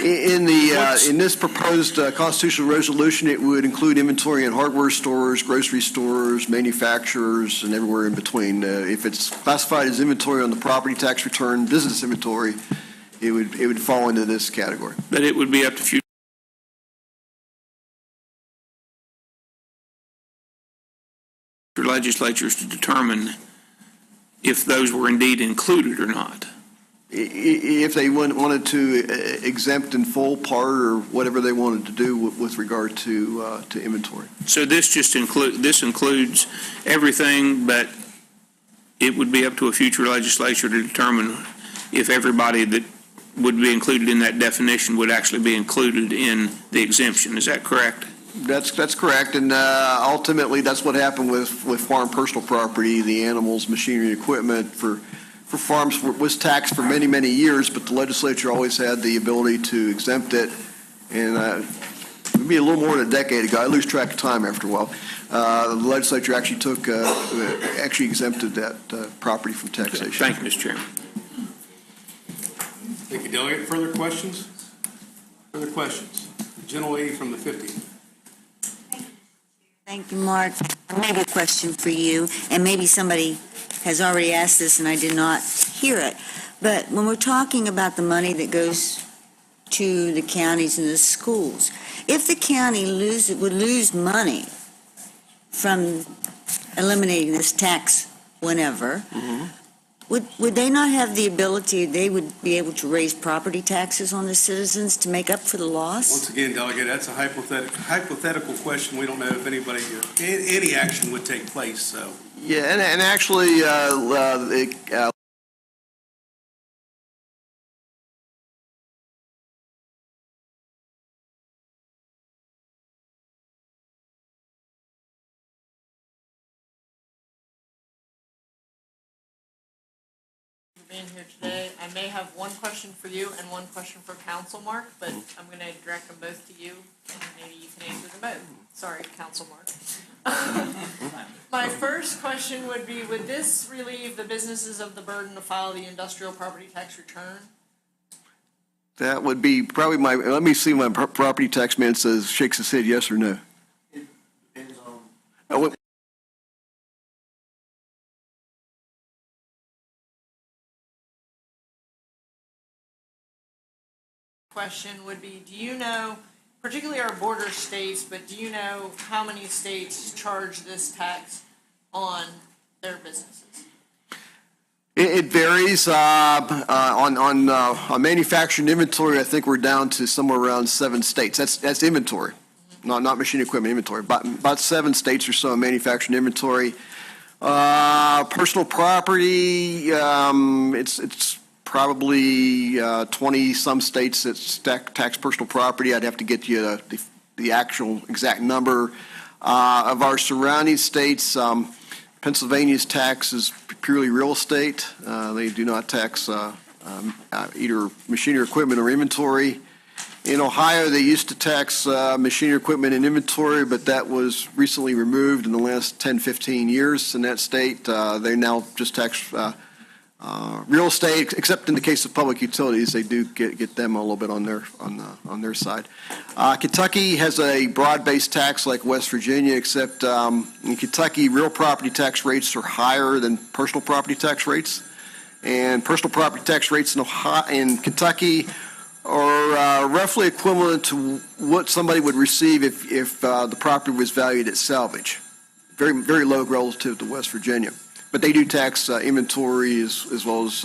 In this proposed constitutional resolution, it would include inventory in hardware stores, grocery stores, manufacturers, and everywhere in between. If it's classified as inventory on the property tax return, business inventory, it would fall into this category. But it would be up to future legislatures to determine if those were indeed included or not. If they wanted to exempt in full, part, or whatever they wanted to do with regard to inventory. So this just includes everything, but it would be up to a future legislature to determine if everybody that would be included in that definition would actually be included in the exemption. Is that correct? That's correct, and ultimately that's what happened with farm personal property. The animals, machinery, equipment for farms was taxed for many, many years, but the legislature always had the ability to exempt it. And maybe a little more than a decade ago, I lose track of time after a while, the legislature actually actually exempted that property from taxation. Thank you, Mr. Chairman. Thank you, Delegate. Further questions? Further questions? The gentlelady from the 50th. Thank you, Mark. Maybe a question for you, and maybe somebody has already asked this and I did not hear it. But when we're talking about the money that goes to the counties and the schools, if the county would lose money from eliminating this tax whenever, would they not have the ability, they would be able to raise property taxes on the citizens to make up for the loss? Once again, Delegate, that's a hypothetical question. We don't know if anybody, any action would take place, so. Yeah, and actually, being here today. I may have one question for you and one question for Council Mark, but I'm going to direct them both to you, and maybe you can answer them both. Sorry, Council Mark. My first question would be, would this relieve the businesses of the burden to file the industrial property tax return? that would be probably let me see, my property tax man shakes his head yes or no. It depends on. Question would be, do you know, particularly our border states, but do you know how many states charge this tax on their businesses? It varies. On manufacturing inventory, I think we're down to somewhere around 7 states. That's inventory, not machine equipment inventory. About 7 states or so in manufacturing inventory. Personal property, it's probably 20-some states that tax personal property. I'd have to get you the actual exact number. Of our surrounding states, Pennsylvania's tax is purely real estate. They do not tax either machinery, equipment, or inventory. In Ohio, they used to tax machinery, equipment, and inventory, but that was recently removed in the last 10, 15 years in that state. They now just tax real estate, except in the case of public utilities, they do get them a little bit on their side. Kentucky has a broad-based tax like West Virginia, except in Kentucky, real property tax rates are higher than personal property tax rates, and personal property tax rates in Kentucky are roughly equivalent to what somebody would receive if the property was valued at salvage. Very, very low relative to West Virginia. But they do tax inventory as well as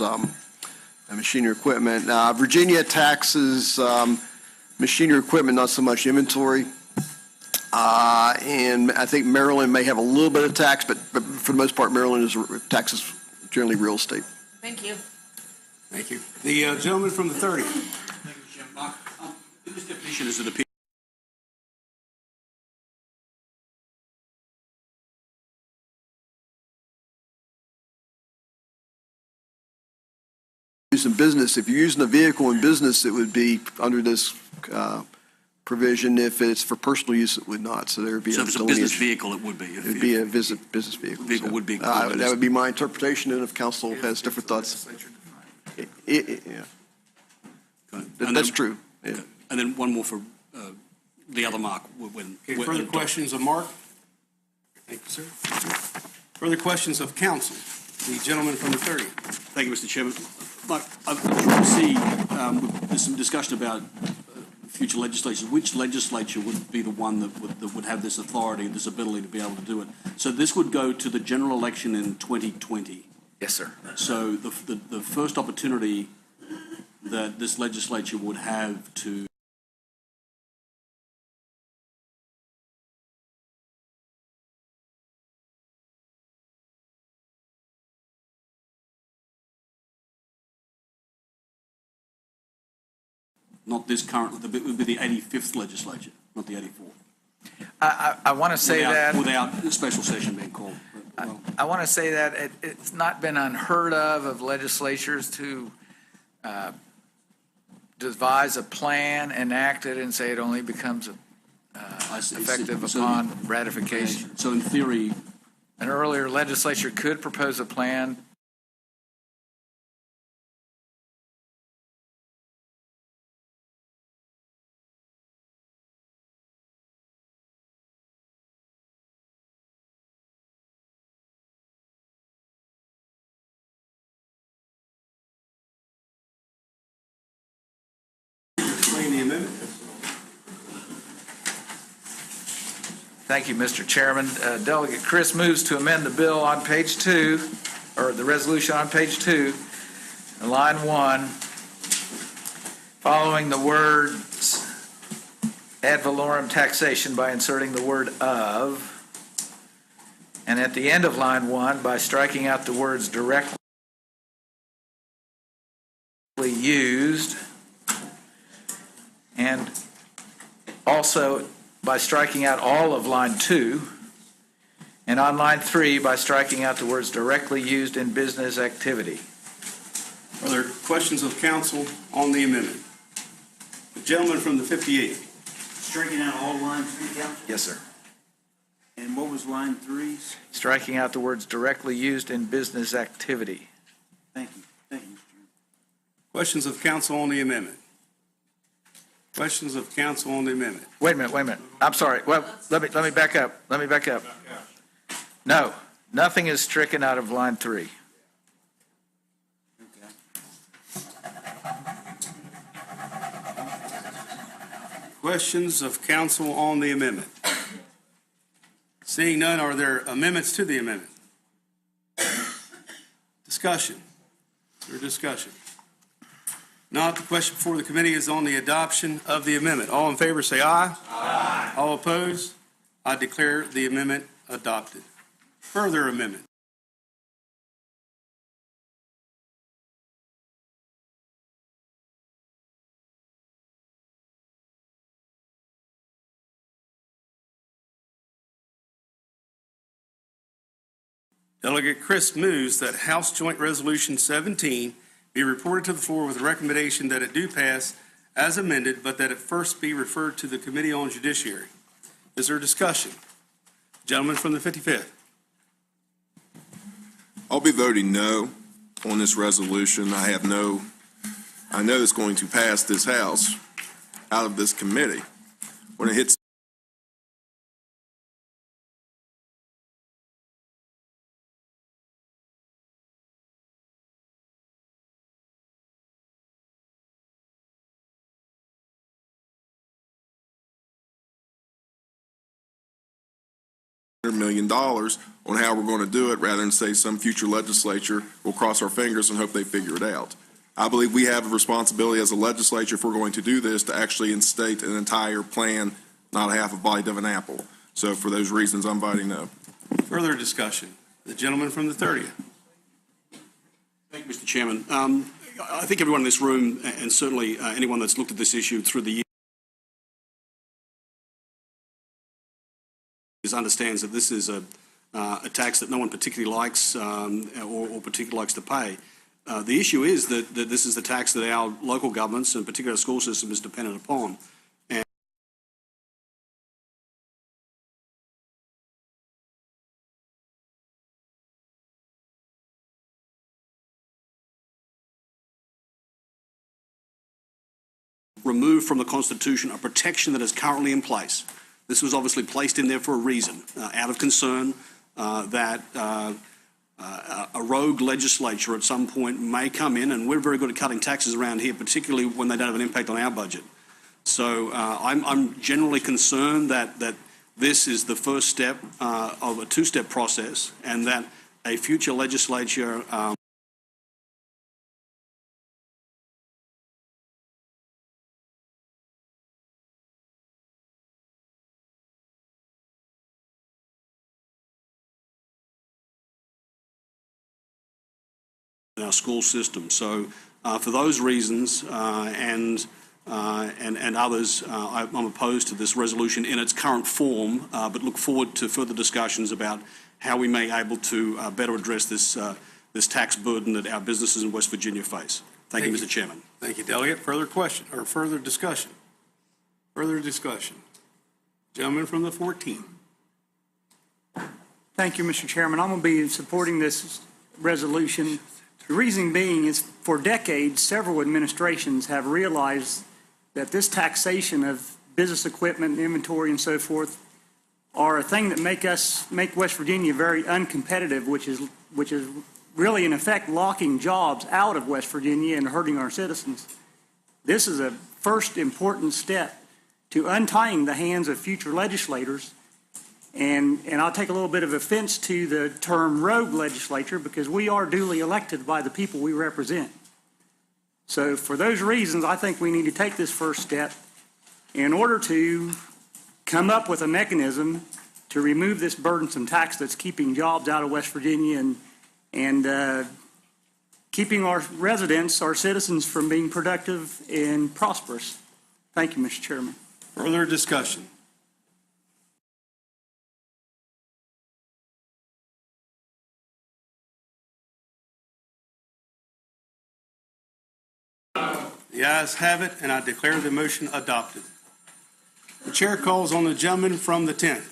machinery equipment. Virginia taxes machinery equipment, not so much inventory. And I think Maryland may have a little bit of tax, but for the most part, Maryland taxes generally real estate. Thank you. Thank you. The gentleman from the 30th. Thank you, Jim. Mark, this definition is an opinion. Using business, if you're using a vehicle in business, it would be under this provision. If it's for personal use, it would not. So there would be So a if it's a business delineation. vehicle, it would be. If- It'd be a business vehicle. Vehicle So, would be included in That this. would be my interpretation, and if council has different thoughts. Yeah. That's true. Yeah. And then one more for the other Mark. Okay, further questions of Mark? Thank you, sir. Further questions of council? The gentleman from the 30th. Thank you, Mr. Chairman. Mark, I just want to see, there's some discussion about future legislation. Which legislature would be the one that would have this authority, this ability to be able to do it? So this would go to the general election in 2020. Yes, sir. So the first opportunity that this legislature would have to not this current, it would be the 85th legislature, not the 84th. I want to say that. Without a special session being called. I want to say that it's not been unheard of legislatures to devise a plan, enact it, and say it only becomes effective upon ratification. So in theory, an earlier legislature could propose a plan. Explain the amendment. Thank you, Mr. Chairman. Delegate Chris moves to amend the bill on page 2, or the resolution on page 2, line 1, following the words ad valorem taxation by inserting the word of, and at the end of line 1 by striking out the words directly used, and also by striking out all of line 2, and on line 3 by striking out the words directly used in business activity. Are there questions of council on the amendment? The gentleman from the 58th. Striking out all line 3, Council? Yes, sir. And what was line 3? Striking out the words directly used in business activity. Thank you. Thank you, Mr. Chairman. Questions of council on the amendment? Questions of council on the amendment? Wait a minute. I'm sorry. Well, let me back up. No, nothing is stricken out of line 3. Questions of council on the amendment? Seeing none, are there amendments to the amendment? Discussion. Not, the question before the committee is on the adoption of the amendment. All in favor say aye. Aye. All opposed? I declare the amendment adopted. Further amendment. Delegate Chris moves that House Joint Resolution 17 be reported to the floor with a recommendation that it do pass as amended, but that it first be referred to the Committee on Judiciary. Is there discussion? Gentleman from the 55th. I'll be voting no on this resolution. I know it's going to pass this House out of this committee. When it hits $100 million on how we're going to do it, rather than say some future legislature will cross our fingers and hope they figure it out. I believe we have a responsibility as a legislature, if we're going to do this, to actually instate an entire plan, not a half a bite of an apple. So for those reasons, I'm voting no. Further discussion. The gentleman from the 30th. Thank you, Mr. Chairman. I think everyone in this room, and certainly anyone that's looked at this issue through the years, understands that this is a tax that no one particularly likes or particularly likes to pay. The issue is that this is the tax that our local governments, and particularly our school system, is dependent upon. And remove from the Constitution a protection that is currently in place. This was obviously placed in there for a reason, out of concern that a rogue legislature at some point may come in, and we're very good at cutting taxes around here, particularly when they don't have an impact on our budget. So I'm generally concerned that this is the first step of a two-step process, and that a future legislature in our school system. So for those reasons and others, I'm opposed to this resolution in its current form, but look forward to further discussions about how we may be able to better address this tax burden that our businesses in West Virginia face. Thank you, Mr. Chairman. Thank you, Delegate. Further question, or further discussion? Further discussion. Gentleman from the 14th. Thank you, Mr. Chairman. I'm going to be supporting this resolution. The reason being is for decades, several administrations have realized that this taxation of business equipment, inventory, and so forth are a thing that make West Virginia very uncompetitive, which is really in effect locking jobs out of West Virginia and hurting our citizens. This is a first important step to untying the hands of future legislators. And I'll take a little bit of offense to the term rogue legislature, because we are duly elected by the people we represent. So for those reasons, I think we need to take this first step in order to come up with a mechanism to remove this burdensome tax that's keeping jobs out of West Virginia and keeping our residents, our citizens, from being productive and prosperous. Thank you, Mr. Chairman. Further discussion. The ayes have it, and I declare the motion adopted. The chair calls on the gentleman from the 10th.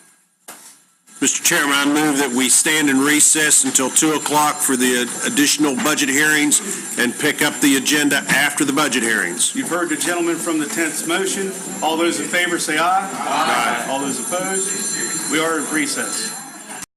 Mr. Chairman, I move that we stand in recess until 2 o'clock for the additional budget hearings and pick up the agenda after the budget hearings. You've heard the gentleman from the 10th's motion. All those in favor say aye. Aye. All those opposed? We are in recess.